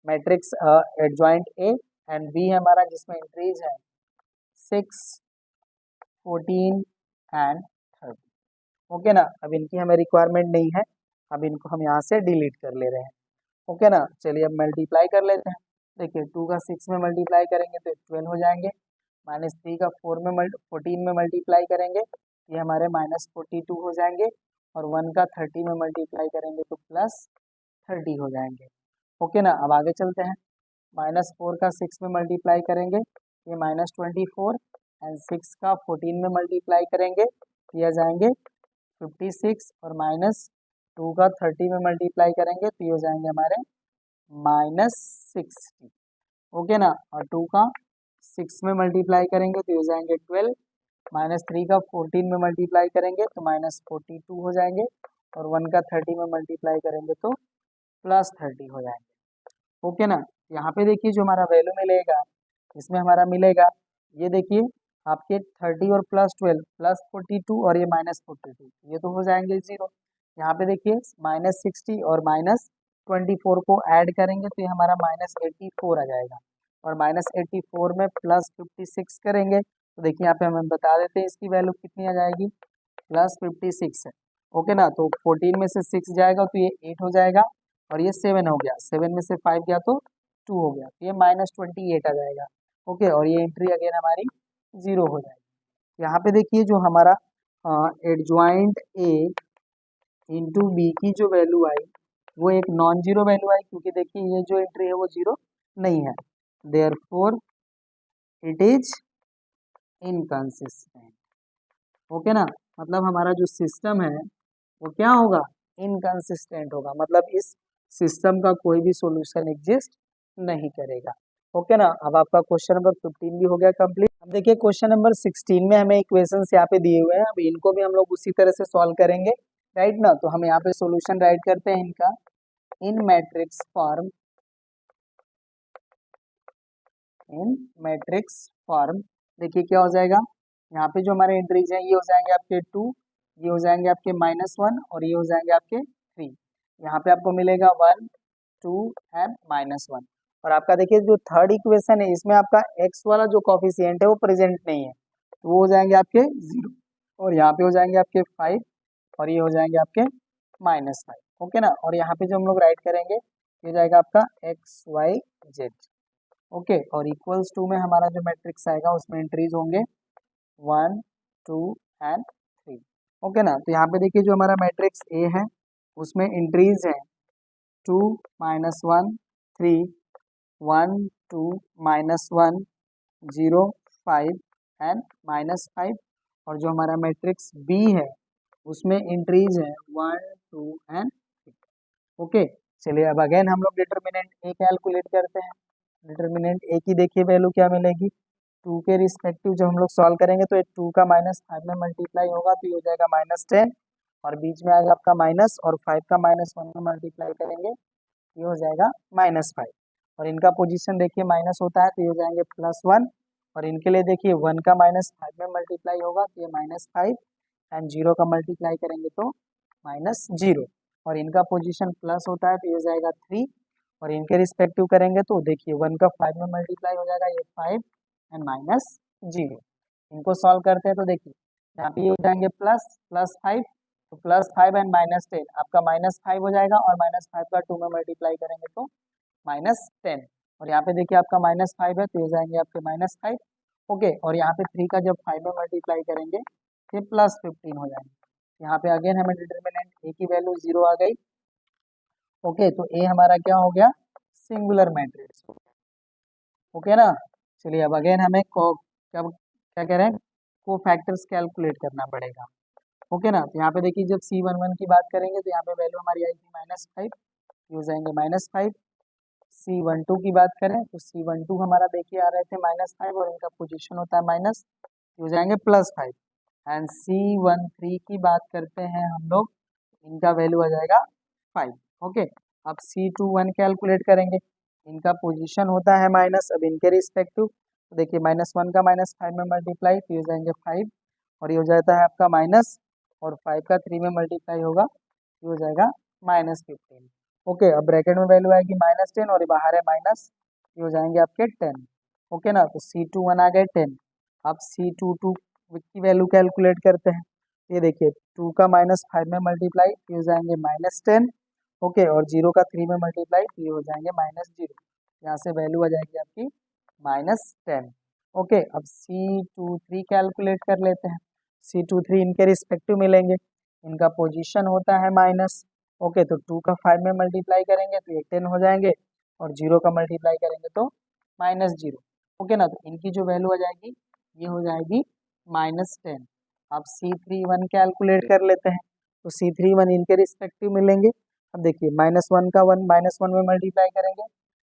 matrix adjoint A, and B है हमारा जिसमें एंट्रीज है 6 14 एंड 30। ओके ना। अब इनकी हमें रिक्वायरमेंट नहीं है, अब इनको हम यहाँ से डिलीट कर ले रहे हैं। ओके ना। चलिए अब मल्टीप्लाई कर लेते हैं। देखिए 2 का 6 में मल्टीप्लाई करेंगे तो 12 हो जाएंगे, -3 का 14 में मल्टीप्लाई करेंगे ये हमारे -42 हो जाएंगे, और 1 का 30 में मल्टीप्लाई करेंगे तो +30 हो जाएंगे। ओके ना। अब आगे चलते हैं। -4 का 6 में मल्टीप्लाई करेंगे ये -24, एंड 6 का 14 में मल्टीप्लाई करेंगे ये आ जाएंगे 56, और -2 का 30 में मल्टीप्लाई करेंगे तो ये हो जाएंगे हमारे -60। ओके ना। और 2 का 6 में मल्टीप्लाई करेंगे तो ये हो जाएंगे 12, -3 का 14 में मल्टीप्लाई करेंगे तो -42 हो जाएंगे, और 1 का 30 में मल्टीप्लाई करेंगे तो +30 हो जाएंगे। ओके ना। यहाँ पे देखिए जो हमारा वैल्यू मिलेगा, इसमें हमारा मिलेगा, ये देखिए आपके 30 और +12 +42 और ये -42, ये तो हो जाएंगे 0। यहाँ पे देखिए -60 और -24 को ऐड करेंगे तो ये हमारा -84 आ जाएगा, और -84 में +56 करेंगे तो देखिए यहाँ पे हम बता देते हैं इसकी वैल्यू कितनी आ जाएगी, +56 है। ओके ना, तो 14 में से 6 जाएगा तो ये 8 हो जाएगा, और ये 7 हो गया, 7 में से 5 गया तो 2 हो गया, तो ये -28 आ जाएगा। ओके, और ये एंट्री अगेन हमारी 0 हो जाएगी। यहाँ पे देखिए जो हमारा एडजॉइंट ए इंटू बी की जो वैल्यू आई वो एक नॉन जीरो वैल्यू आई, क्योंकि देखिए ये जो एंट्री है वो जीरो नहीं है, therefore it is inconsistent. Okay ना, मतलब हमारा जो सिस्टम है वो क्या होगा, इनकंसिस्टेंट होगा, मतलब इस सिस्टम का कोई भी सॉल्यूशन एग्जिस्ट नहीं करेगा। ओके ना, अब आपका क्वेश्चन नंबर 15 भी हो गया कंप्लीट। अब देखिए क्वेश्चन नंबर 16 में हमें इक्वेशंस यहाँ पे दिए हुए हैं, अब इनको भी हम लोग उसी तरह से सॉल्व करेंगे, राइट ना। तो हम यहाँ पे सॉल्यूशन राइट करते हैं इनका इन matrix form, in matrix form. देखिए क्या हो जाएगा, यहाँ पे जो हमारे एंट्रीज हैं ये हो जाएंगे आपके 2, ये हो जाएंगे आपके -1 और ये हो जाएंगे आपके 3। यहाँ पे आपको मिलेगा 1 2 एंड -1। और आपका देखिए जो थर्ड इक्वेशन है इसमें आपका x वाला जो कॉफिशिएंट है वो प्रेजेंट नहीं है, तो वो हो जाएंगे आपके 0, और यहाँ पे हो जाएंगे आपके 5, और ये हो जाएंगे आपके -5। ओके ना, और यहाँ पे जो हम लोग राइट करेंगे ये जाएगा आपका XYZ। ओके, और इक्वल्स टू में हमारा जो मैट्रिक्स आएगा उसमें एंट्रीज होंगे 1 2 एंड 3। ओके ना, तो यहाँ पे देखिए जो हमारा मैट्रिक्स ए है उसमें एंट्रीज है 2 -1 3 1 2 -1 0 5 एंड -5। और जो हमारा मैट्रिक्स बी है उसमें एंट्रीज है 1 2 एंड 3। ओके, चलिए अब अगेन हम लोग डिटर्मिनेंट ए कैलकुलेट करते हैं। डिटर्मिनेंट ए की देखिए वैल्यू क्या मिलेगी, 2 के रिस्पेक्टिव जब हम लोग सॉल्व करेंगे तो 2 का -5 में मल्टीप्लाई होगा तो ये हो जाएगा -10, और बीच में आएगा आपका माइनस, और 5 का -1 में मल्टीप्लाई करेंगे ये हो जाएगा -5। और इनका पोजीशन देखिए माइनस होता है तो ये हो जाएंगे +1, और इनके लिए देखिए 1 का -5 में मल्टीप्लाई होगा तो ये -5, एंड 0 का मल्टीप्लाई करेंगे तो -0, और इनका पोजीशन प्लस होता है तो ये हो जाएगा 3, और इनके रिस्पेक्टिव करेंगे तो देखिए 1 का 5 में मल्टीप्लाई हो जाएगा ये 5 एंड -0। इनको सॉल्व करते हैं तो देखिए यहाँ पे ये हो जाएंगे +5, तो +5 एंड -10 आपका -5 हो जाएगा, और -5 का 2 में मल्टीप्लाई करेंगे तो -10, और यहाँ पे देखिए आपका -5 है तो ये जाएंगे आपके -5। ओके, और यहाँ पे 3 का जब 5 में मल्टीप्लाई करेंगे ये +15 हो जाएंगे। यहाँ पे अगेन हमें डिटर्मिनेंट ए की वैल्यू 0 आ गई। ओके, तो ए हमारा क्या हो गया, सिंगुलर मैट्रिक्स। ओके ना, चलिए अब अगेन हमें क्या क्या कह रहे हैं, को फैक्टर्स कैलकुलेट करना पड़ेगा। ओके ना, तो यहाँ पे देखिए जब C11 की बात करेंगे तो यहाँ पे वैल्यू हमारी आएगी -5, ये हो जाएंगे -5। C12 की बात करें तो C12 हमारा देखिए आ रहे थे -5, और इनका पोजीशन होता है माइनस, हो जाएंगे +5। एंड C13 की बात करते हैं हम लोग, इनका वैल्यू आ जाएगा 5। ओके, अब C21 कैलकुलेट करेंगे, इनका पोजीशन होता है माइनस, अब इनके रिस्पेक्टिव तो देखिए -1 का -5 में मल्टीप्लाई तो हो जाएंगे 5, और ये हो जाता है आपका माइनस, और 5 का 3 में मल्टीप्लाई होगा ये हो जाएगा -15। ओके, अब ब्रैकेट में वैल्यू आएगी -10, और ये बाहर है माइनस, ये हो जाएंगे आपके 10। ओके ना, तो C21 आ गए 10। अब C22 की वैल्यू कैलकुलेट करते हैं, ये देखिए 2 का -5 में मल्टीप्लाई ये हो जाएंगे -10। ओके, और 0 का 3 में मल्टीप्लाई ये हो जाएंगे -0, यहाँ से वैल्यू आ जाएगी आपकी -10। ओके, अब C23 कैलकुलेट कर लेते हैं। C23 इनके रिस्पेक्टिव मिलेंगे, इनका पोजीशन होता है माइनस। ओके, तो 2 का 5 में मल्टीप्लाई करेंगे तो ये 10 हो जाएंगे, और 0 का मल्टीप्लाई करेंगे तो -0। ओके ना, तो इनकी जो वैल्यू आ जाएगी ये हो जाएगी -10। अब C31 कैलकुलेट कर लेते हैं, तो C31 इनके रिस्पेक्टिव मिलेंगे। अब देखिए -1 का 1 -1 में मल्टीप्लाई करेंगे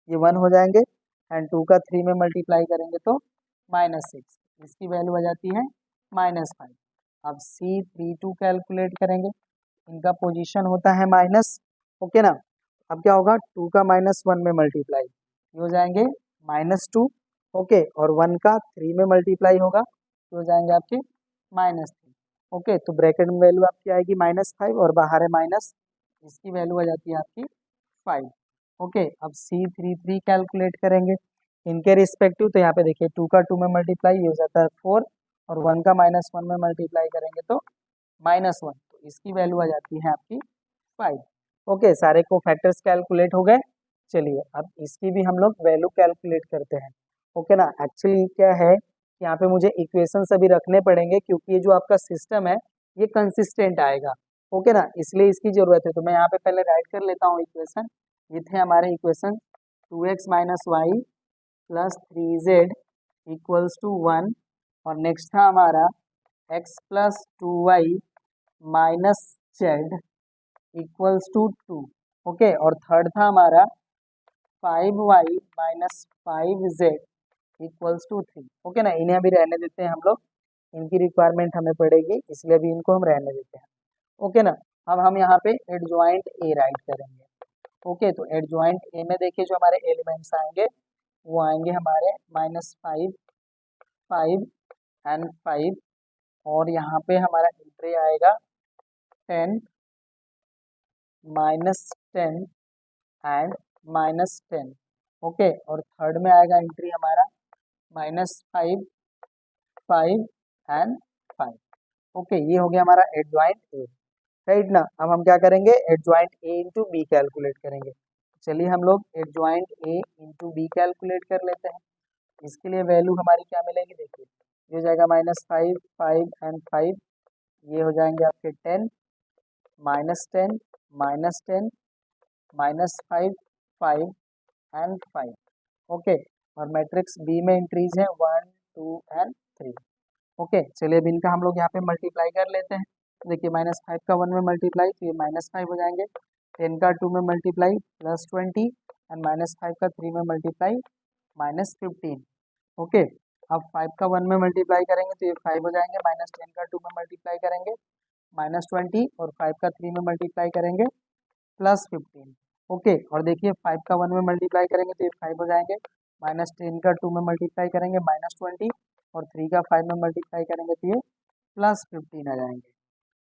ये 1 हो जाएंगे, एंड 2 का 3 में मल्टीप्लाई करेंगे तो -6, इसकी वैल्यू आ जाती है -5। अब C32 कैलकुलेट करेंगे, इनका पोजीशन होता है माइनस। ओके ना, अब क्या होगा, 2 का -1 में मल्टीप्लाई, ये हो जाएंगे -2, ओके, और 1 का 3 में मल्टीप्लाई होगा, ये हो जाएंगे आपके -3, ओके। तो ब्रैकेट में वैल्यू आपकी आएगी -5 और बाहर है माइनस, इसकी वैल्यू आ जाती है आपकी 5, ओके। अब C33 कैलकुलेट करेंगे इनके रिस्पेक्टिव, तो यहाँ पे देखिए 2 का 2 में मल्टीप्लाई, ये हो जाता है 4, और 1 का -1 में मल्टीप्लाई करेंगे तो -1, तो इसकी वैल्यू आ जाती है आपकी 5, ओके। सारे को फैक्टर्स कैलकुलेट हो गए। चलिए अब इसकी भी हम लोग वैल्यू कैलकुलेट करते हैं, ओके ना। एक्चुअली क्या है, यहाँ पे मुझे इक्वेशन अभी रखने पड़ेंगे क्योंकि ये जो आपका सिस्टम है ये कंसिस्टेंट आएगा, ओके ना, इसलिए इसकी जरूरत है। तो मैं यहाँ पे पहले राइट कर लेता हूँ इक्वेशन। ये थे हमारे इक्वेशन 2x - y + 3z = 1, और नेक्स्ट था हमारा x + 2y - z = 2, ओके। और थर्ड था हमारा 5y - 5z = 3, ओके ना। इन्हें अभी रहने देते हैं हम लोग, इनकी रिक्वायरमेंट हमें पड़ेगी, इसलिए अभी इनको हम रहने देते हैं, ओके ना। अब हम यहाँ पे एडजॉइंट ए राइट करेंगे, ओके। तो एडजॉइंट ए में देखिए जो हमारे एलिमेंट्स आएंगे वो आएंगे हमारे -5, 5 एंड 5, और यहाँ पे हमारा एंट्री आएगा 10, -10 एंड -10, ओके। और थर्ड में आएगा एंट्री हमारा -5, 5 एंड 5, ओके। ये हो गया हमारा एडजॉइंट ए, राइट ना। अब हम क्या करेंगे, adjoint A into B calculate करेंगे। चलिए हम लोग adjoint A into B calculate कर लेते हैं। इसके लिए वैल्यू हमारी क्या मिलेगी, देखिए ये हो जाएगा -5, 5 एंड 5, ये हो जाएंगे आपके 10, -10, -10, -5, 5 एंड 5, ओके। और मैट्रिक्स बी में एंट्रीज है 1, 2 एंड 3, ओके। चलिए अब इनका हम लोग यहाँ पे मल्टीप्लाई कर लेते हैं। तो देखिए -5 का 1 में मल्टीप्लाई, तो ये -5 हो जाएंगे, 10 का 2 में मल्टीप्लाई +20, एंड -5 का 3 में मल्टीप्लाई -15, ओके। अब 5 का 1 में मल्टीप्लाई करेंगे तो ये 5 हो जाएंगे, -10 का 2 में मल्टीप्लाई करेंगे -20, और 5 का 3 में मल्टीप्लाई करेंगे +15, ओके। और देखिए 5 का 1 में मल्टीप्लाई करेंगे तो ये 5 हो जाएंगे, -10 का 2 में मल्टीप्लाई करेंगे -20, और 3 का 5 में मल्टीप्लाई करेंगे तो ये +15 आ जाएंगे,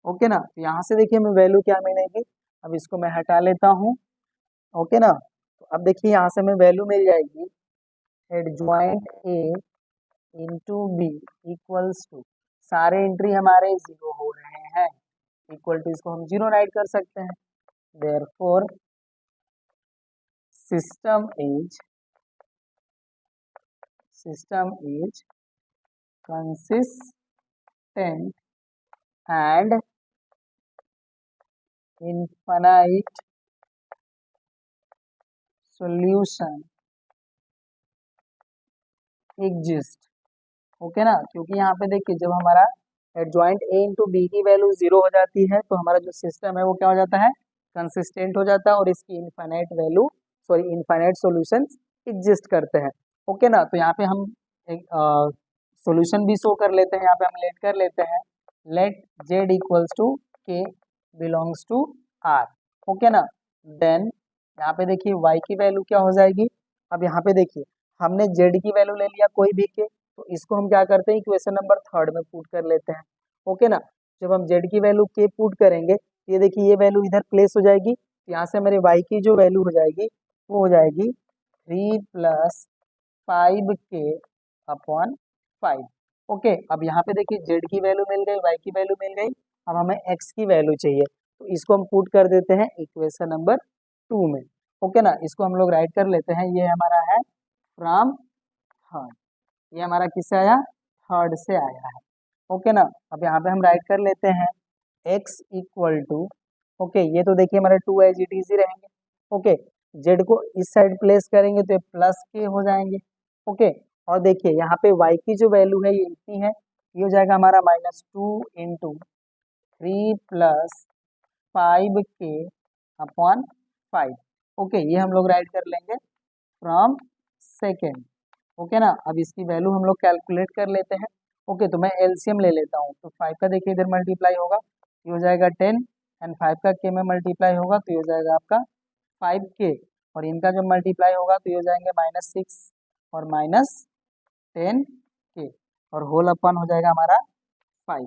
ओके ना। तो यहाँ से देखिए हमें वैल्यू क्या मिलेगी, अब इसको मैं हटा लेता हूँ, ओके ना। तो अब देखिए यहाँ से हमें वैल्यू मिल जाएगी एडजॉइंट ए इंटू बी = सारे एंट्री हमारे 0 हो रहे हैं, इक्वल टू इसको हम 0 राइट कर सकते हैं। Therefore system is consistent and infinite solution exist, okay ना। क्योंकि यहाँ पे देखिए जब हमारा एडजॉइंट ए इंटू बी की वैल्यू 0 हो जाती है तो हमारा जो सिस्टम है वो क्या हो जाता है, कंसिस्टेंट हो जाता है, और इसकी इनफाइनाइट सॉल्यूशन एग्जिस्ट करते हैं, ओके ना। तो यहाँ पे हम एक सॉल्यूशन भी शो कर लेते हैं, यहाँ पे हम लेट कर लेते हैं, let z = k belongs to r, okay ना। देन यहाँ पे देखिए y की वैल्यू क्या हो जाएगी, अब यहाँ पे देखिए हमने z की वैल्यू ले लिया कोई भी के, तो इसको हम क्या करते हैं, इक्वेशन नंबर 3 में पुट कर लेते हैं, ओके ना। जब हम z की वैल्यू k पुट करेंगे, ये देखिए ये वैल्यू इधर प्लेस हो जाएगी, तो यहाँ से मेरे y की जो वैल्यू हो जाएगी वो हो जाएगी 3 + 5k/5, ओके। अब यहाँ पे देखिए z की वैल्यू मिल गई, y की वैल्यू मिल गई, अब हमें x की वैल्यू चाहिए, तो इसको हम पुट कर देते हैं इक्वेशन नंबर 2 में, ओके ना। इसको हम लोग राइट कर लेते हैं, ये हमारा है फ्रॉम थर्ड, ये हमारा किससे आया, थर्ड से आया है, ओके ना। अब यहाँ पे हम राइट कर लेते हैं x = ओके, ये तो देखिए हमारे 2 एज इट इज ही रहेंगे, ओके। z को इस साइड प्लेस करेंगे तो ये +k हो जाएंगे, ओके। और देखिए यहाँ पे y की जो वैल्यू है ये इतनी है, ये हो जाएगा हमारा -2 × 3 + 5k/5, ओके। ये हम लोग राइट कर लेंगे फ्रॉम सेकेंड, ओके ना। अब इसकी वैल्यू हम लोग कैलकुलेट कर लेते हैं, ओके। तो मैं एलसीएम ले लेता हूँ, तो 5 का देखिए इधर मल्टीप्लाई होगा, ये हो जाएगा 10, एंड 5 का k में मल्टीप्लाई होगा तो ये हो जाएगा आपका 5k और इनका जब मल्टीप्लाई होगा तो ये हो जाएंगे -6 और -10k और होल अपन हो जाएगा हमारा 5।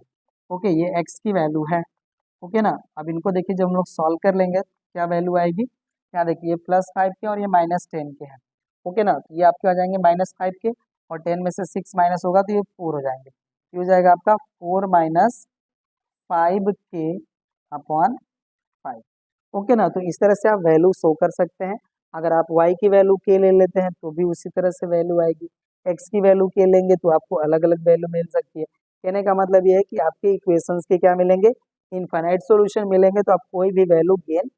ओके, ये x की वैल्यू है। ओके ना, अब इनको देखिए जब हम लोग सॉल्व कर लेंगे क्या वैल्यू आएगी, यहाँ देखिए ये +5k और ये -10k है। ओके ना, तो ये आपके आ जाएंगे -5k और 10 में से 6 माइनस होगा तो ये 4 हो जाएंगे। ये हो जाएगा आपका 4 - 5k अपॉन 5। ओके ना, तो इस तरह से आप वैल्यू शो कर सकते हैं। अगर आप y की वैल्यू k ले लेते हैं तो भी उसी तरह से वैल्यू आएगी, x की वैल्यू k लेंगे तो आपको अलग अलग वैल्यू मिल सकती है। कहने का मतलब ये है कि आपके इक्वेशंस के क्या मिलेंगे, इनफाइनाइट सॉल्यूशन मिलेंगे, तो आप कोई भी वैल्यू गेन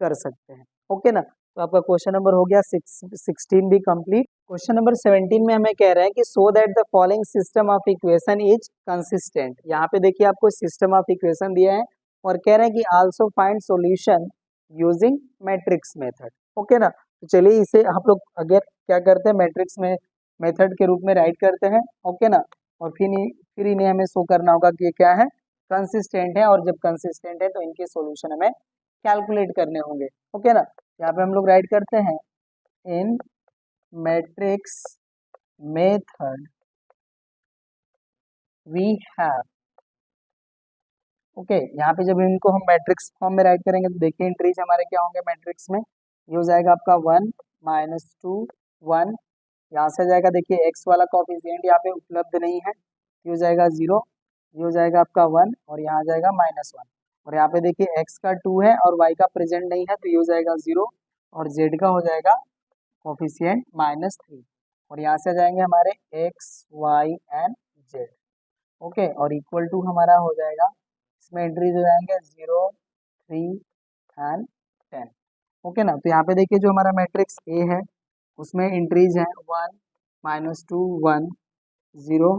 कर सकते हैं। ओके ना, तो आपका क्वेश्चन नंबर हो गया 16 भी कंप्लीट। क्वेश्चन नंबर 17 में हमें कह रहे हैं कि so that the following system of equation is consistent. यहाँ पे देखिए आपको सिस्टम ऑफ इक्वेशन दिया है और कह रहे हैं कि also find solution using matrix method. Okay ना, तो चलिए इसे आप लोग अगर क्या करते हैं मैट्रिक्स में मेथड के रूप में राइट करते हैं। ओके ना, और फिर इन्हें हमें शो करना होगा कि ये क्या है, कंसिस्टेंट है, और जब कंसिस्टेंट है तो इनके सॉल्यूशन हमें कैलकुलेट करने होंगे। ओके ना, यहाँ पे हम लोग राइट करते हैं in matrix method we have. Okay, यहाँ पे जब इनको हम मैट्रिक्स फॉर्म में राइट करेंगे तो देखिए एंट्रीज हमारे क्या होंगे मैट्रिक्स में, ये हो जाएगा आपका 1 -2 1, यहाँ से जाएगा देखिए x वाला कोफिशिएंट यहाँ पे उपलब्ध नहीं है, ये हो जाएगा 0, ये हो जाएगा आपका 1 और यहाँ आ जाएगा -1, और यहाँ पे देखिए x का 2 है और y का प्रेजेंट नहीं है तो ये हो जाएगा 0 और z का हो जाएगा कोफिशिएंट -3, और यहाँ से आ जाएंगे हमारे x y and z। Okay, और इक्वल टू हमारा हो जाएगा, इसमें एंट्रीज हो जाएंगे 0 3 एंड 10। ओके ना, तो यहाँ पे देखिए जो हमारा मैट्रिक्स ए है उसमें एंट्रीज है 1 -2 1 0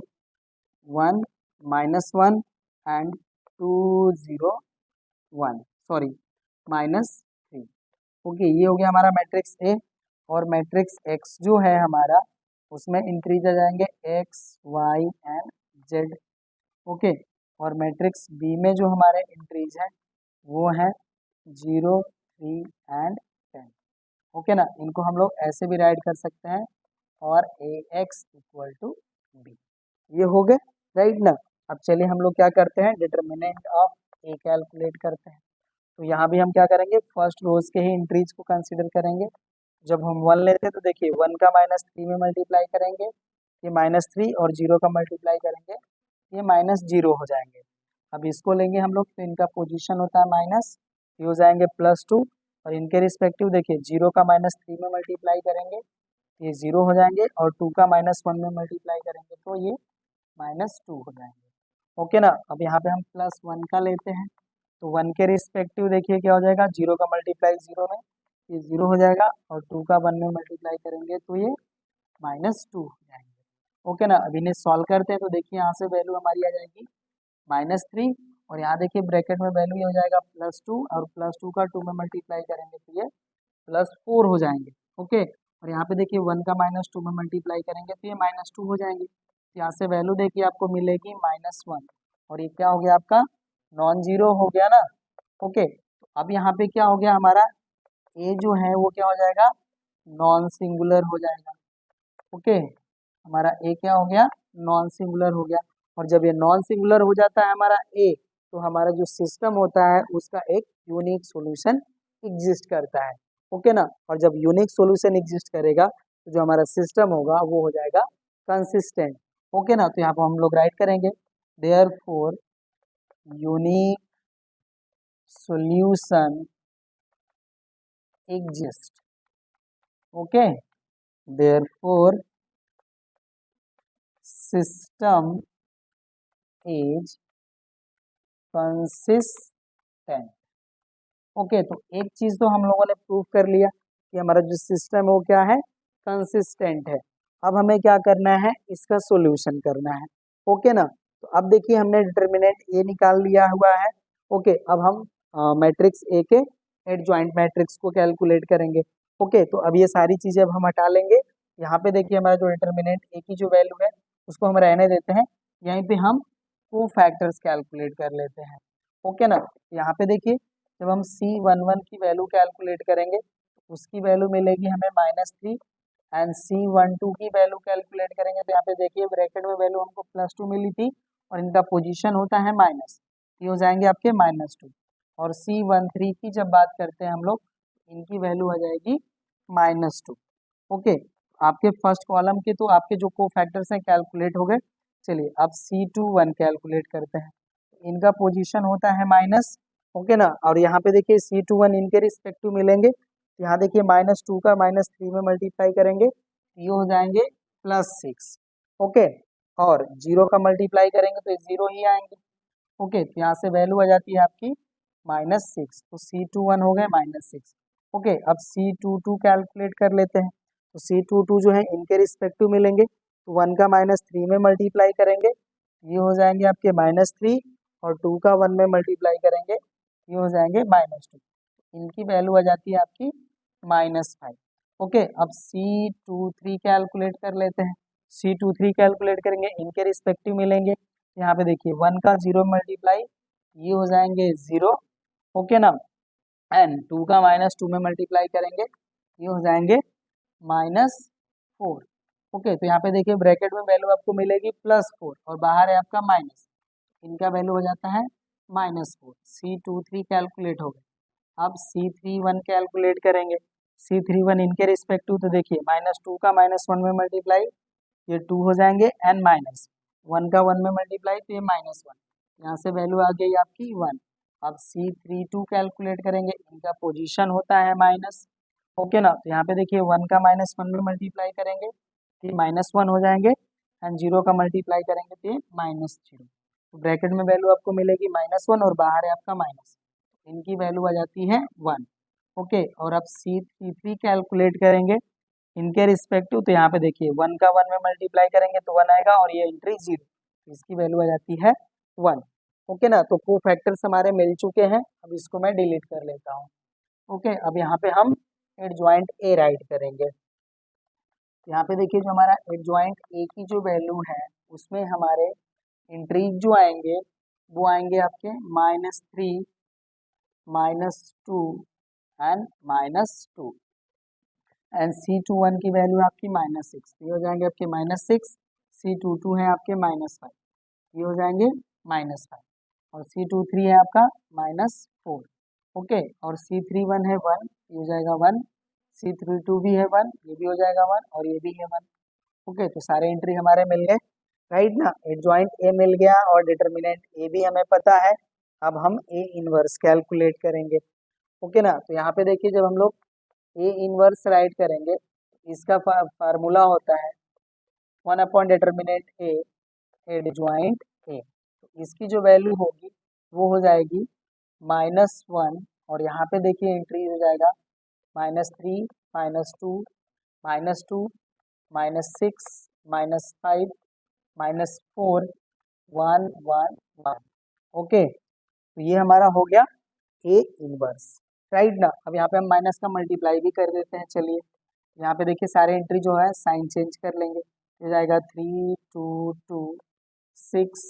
1 -1 एंड 2 0 1 सॉरी -3। ओके, ये हो गया हमारा मैट्रिक्स ए, और मैट्रिक्स एक्स जो है हमारा उसमें इंक्रीज आ जाएंगे x y and z. Okay, और मैट्रिक्स बी में जो हमारे इंक्रीज है वो है 0 3 एंड 10। ओके ना, इनको हम लोग ऐसे भी राइट कर सकते हैं और ए एक्स इक्वल टू बी, ये हो गए राइट ना। अब चलिए हम लोग क्या करते हैं, डिटर्मिनेंट ऑफ ए कैलकुलेट करते हैं। तो यहाँ भी हम क्या करेंगे, फर्स्ट रोज के ही इंक्रीज को कंसीडर करेंगे। जब हम 1 लेते हैं तो देखिए 1 का -3 में मल्टीप्लाई करेंगे, ये -3, और 0 का मल्टीप्लाई करेंगे ये -0 हो जाएंगे। अब इसको लेंगे हम लोग तो इनका पोजीशन होता है माइनस, ये हो जाएंगे +2, और इनके रिस्पेक्टिव देखिए 0 का -3 में मल्टीप्लाई करेंगे ये 0 हो जाएंगे, और 2 का -1 में मल्टीप्लाई करेंगे तो ये -2 हो जाएंगे। ओके ना, अब यहाँ पे हम +1 का लेते हैं तो 1 के रिस्पेक्टिव देखिए क्या हो जाएगा, 0 का मल्टीप्लाई 0 में ये 0 हो जाएगा, और 2 का 1 में मल्टीप्लाई करेंगे तो ये -2 हो जाएंगे। ओके ना, अब इन्हें सॉल्व करते हैं तो देखिए यहाँ से वैल्यू हमारी आ जाएगी -3, और यहाँ देखिए ब्रैकेट में वैल्यू ये हो जाएगा +2, और +2 का 2 में मल्टीप्लाई करेंगे तो ये +4 हो जाएंगे। ओके, और यहाँ पे देखिए 1 का -2 में मल्टीप्लाई करेंगे तो ये -2 हो जाएंगे। तो यहाँ से वैल्यू देखिए आपको मिलेगी -1, और ये क्या हो गया आपका नॉन जीरो हो गया ना। ओके, तो अब यहाँ पे क्या हो गया हमारा ए जो है वो क्या हो जाएगा, नॉन सिंगुलर हो जाएगा। ओके, हमारा ए क्या हो गया, नॉन सिंगुलर हो गया, और जब ये नॉन सिंगुलर हो जाता है हमारा ए, तो हमारा जो सिस्टम होता है उसका एक यूनिक सॉल्यूशन एग्जिस्ट करता है। ओके ना, और जब यूनिक सॉल्यूशन एग्जिस्ट करेगा तो जो हमारा सिस्टम होगा वो हो जाएगा कंसिस्टेंट। ओके ना, तो यहाँ पर हम लोग राइट करेंगे therefore unique solution exist. Okay, therefore system is consistent. Okay, तो एक चीज तो हम लोगों ने प्रूव कर लिया कि हमारा जो सिस्टम है वो क्या है, कंसिस्टेंट है। अब हमें क्या करना है, इसका सॉल्यूशन करना है। ओके ना, तो अब देखिए हमने डिटर्मिनेंट ए निकाल लिया हुआ है। ओके, अब हम मैट्रिक्स ए के एडजॉइंट मैट्रिक्स को कैलकुलेट करेंगे। ओके, तो अब ये सारी चीजें अब हम हटा लेंगे। यहाँ पे देखिए हमारा जो डिटर्मिनेंट ए की जो वैल्यू है उसको हम रहने देते हैं, यहीं पे हम को फैक्टर्स कैलकुलेट कर लेते हैं। ओके ना, यहाँ पे देखिए जब हम C11 की वैल्यू कैलकुलेट करेंगे उसकी वैल्यू मिलेगी हमें -3 एंड C12 की वैल्यू कैलकुलेट करेंगे तो यहाँ पे देखिए ब्रैकेट में वैल्यू हमको +2 मिली थी और इनका पोजीशन होता है माइनस, ये हो जाएंगे आपके -2। और C13 की जब बात करते हैं हम लोग, इनकी वैल्यू आ जाएगी -2। ओके, आपके फर्स्ट कॉलम के तो आपके जो को फैक्टर्स हैं कैलकुलेट हो गए। चलिए अब C21 कैलकुलेट करते हैं, इनका पोजीशन होता है माइनस, ओके ना। और यहाँ पे देखिए C21 इनके रिस्पेक्टिव मिलेंगे, यहाँ देखिए -2 का -3 में मल्टीप्लाई करेंगे, ये हो जाएंगे +6, ओके। और 0 का मल्टीप्लाई करेंगे तो 0 ही आएंगे, ओके। तो यहाँ से वैल्यू आ जाती है आपकी -6, तो C21 हो गए -6, ओके। अब C22 कैलकुलेट कर लेते हैं, तो C22 जो है इनके रिस्पेक्टिव मिलेंगे, तो 1 का -3 में मल्टीप्लाई करेंगे, ये हो जाएंगे आपके -3, और 2 का 1 में मल्टीप्लाई करेंगे, ये हो जाएंगे -2। इनकी वैल्यू आ जाती है आपकी -5, ओके। अब C23 कैलकुलेट कर लेते हैं, C23 कैलकुलेट करेंगे, इनके रिस्पेक्टिव मिलेंगे, यहाँ पे देखिए 1 का 0 मल्टीप्लाई, ये हो जाएंगे 0, ओके ना। एंड 2 का -2 में मल्टीप्लाई करेंगे, ये हो जाएंगे -4, ओके। तो यहाँ पे देखिए ब्रैकेट में वैल्यू आपको मिलेगी +4 और बाहर है आपका माइनस, इनका वैल्यू हो जाता है -4। C23 कैलकुलेट हो गया। अब C31 कैलकुलेट करेंगे, C31 इनके रिस्पेक्टिव, तो देखिए -2 का -1 में मल्टीप्लाई, ये 2 हो जाएंगे, एंड -1 का 1 में मल्टीप्लाई, तो ये -1, यहाँ से वैल्यू आ गई आपकी 1। अब C32 कैलकुलेट करेंगे, इनका पोजीशन होता है माइनस, ओके ना। तो यहाँ पे देखिए 1 का -1 में मल्टीप्लाई करेंगे, तो ये -1 हो जाएंगे, एंड 0 का मल्टीप्लाई करेंगे तो ये -0। तो ब्रैकेट में वैल्यू आपको मिलेगी -1 और बाहर है आपका माइनस, इनकी वैल्यू आ जाती है 1, ओके। और अब C33 कैलकुलेट करेंगे, इनके रिस्पेक्टिव, तो यहाँ पे देखिए 1 का 1 में मल्टीप्लाई करेंगे तो 1 आएगा, और ये एंट्री 0, इसकी वैल्यू आ जाती है 1, ओके ना। तो को फैक्टर्स हमारे मिल चुके हैं, अब इसको मैं डिलीट कर लेता हूँ, ओके। अब यहाँ पे हम एडजॉइंट ए राइट करेंगे, यहाँ पे देखिए जो हमारा एडजॉइंट ए की जो वैल्यू है, उसमें हमारे एंट्रीज जो आएंगे वो आएंगे आपके -3, -2 एंड -2, एंड C21 की वैल्यू आपकी -6, ये हो जाएंगे आपके -6, C22 है आपके -5, ये हो जाएंगे -5, और C23 है आपका -4, ओके। और C31 है 1, ये हो जाएगा 1, C32 भी है 1, ये भी हो जाएगा 1, और ये भी है 1, ओके। तो सारे एंट्री हमारे मिल गए, राइट ना। एडजॉइंट ए मिल गया और डिटर्मिनेंट ए भी हमें पता है। अब हम ए इनवर्स कैलकुलेट करेंगे, ओके ना। तो यहाँ पे देखिए जब हम लोग ए इनवर्स राइट करेंगे, इसका फार्मूला होता है 1 upon determinant A adjoint A, तो इसकी जो वैल्यू होगी वो हो जाएगी -1, और यहाँ पे देखिए एंट्री हो जाएगा -3, -2, -2, -6, -5, -4, 1, 1, 1, ओके। तो ये हमारा हो गया ए इनवर्स, राइट ना। अब यहाँ पे हम माइनस का मल्टीप्लाई भी कर देते हैं, चलिए यहाँ पे देखिए सारे एंट्री जो है साइन चेंज कर लेंगे, ये जाएगा 3, 2, 2, 6,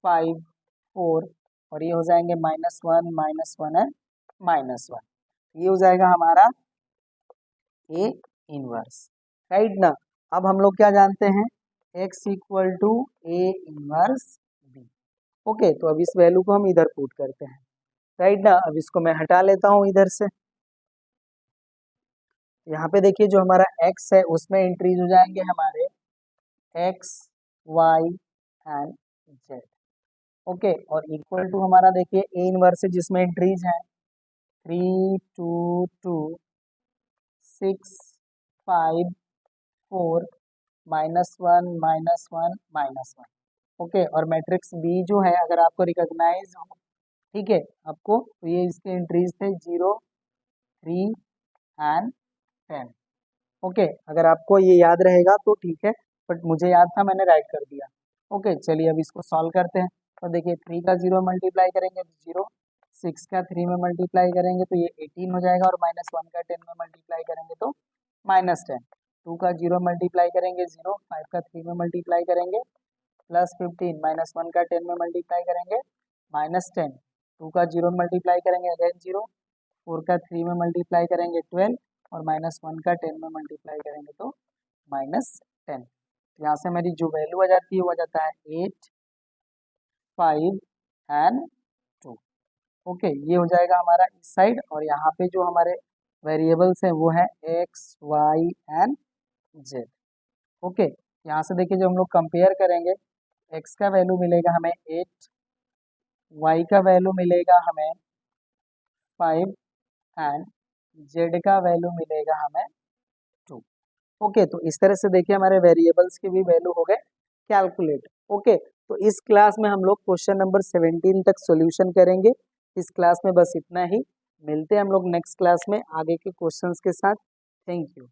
5, 4, और ये हो जाएंगे -1, -1 एंड -1, ये हो जाएगा हमारा ए इनवर्स, राइट ना। अब हम लोग क्या जानते हैं, x = A inverse B, okay. तो अब इस वैल्यू को हम इधर पुट करते हैं, राइट ना। अब इसको मैं हटा लेता हूँ इधर से, यहाँ पे देखिए जो हमारा x है उसमें इंक्रीज हो जाएंगे हमारे x, y and z, okay. और इक्वल टू हमारा देखिए ए इनवर्स है जिसमें इंक्रीज है 3, 2, 2, 6, 5, 4, -1, -1, -1, ओके। और मैट्रिक्स बी जो है अगर आपको रिकॉग्नाइज हो, ठीक है आपको, तो ये इसके एंट्रीज थे 0, 3 एंड 10, ओके। अगर आपको ये याद रहेगा तो ठीक है, बट मुझे याद था मैंने राइट कर दिया, ओके। चलिए अब इसको सॉल्व करते हैं, तो देखिए 3 का 0 मल्टीप्लाई करेंगे तो 0, 6 का 3 में मल्टीप्लाई करेंगे तो ये 18 हो जाएगा, और -1 का 10 में मल्टीप्लाई करेंगे तो -10, 2 का 0 मल्टीप्लाई करेंगे 0, 5 का 3 में मल्टीप्लाई करेंगे +15, -1 का 10 में मल्टीप्लाई करेंगे -10, 2 का 0 मल्टीप्लाई करेंगे अगेन 0, 4 का 3 में मल्टीप्लाई करेंगे 12, और -1 का 10 में मल्टीप्लाई करेंगे तो -10। यहाँ से हमारी जो वैल्यू आ जाती है वो आ जाता है 8, 5 एंड 2। ओके, ये हो जाएगा हमारा इस साइड, और यहाँ पे जो हमारे वेरिएबल्स हैं वो है x, y and z। Okay, यहाँ से देखिए जब हम लोग कंपेयर करेंगे, x का वैल्यू मिलेगा हमें 8, y का वैल्यू मिलेगा हमें 5 एंड z का वैल्यू मिलेगा हमें 2। ओके, तो इस तरह से देखिए हमारे वेरिएबल्स की भी वैल्यू हो गए कैलकुलेट। ओके, तो इस क्लास में हम लोग क्वेश्चन नंबर 17 तक सॉल्यूशन करेंगे। इस क्लास में बस इतना ही, मिलते हैं हम लोग नेक्स्ट क्लास में आगे के क्वेश्चंस के साथ। Thank you.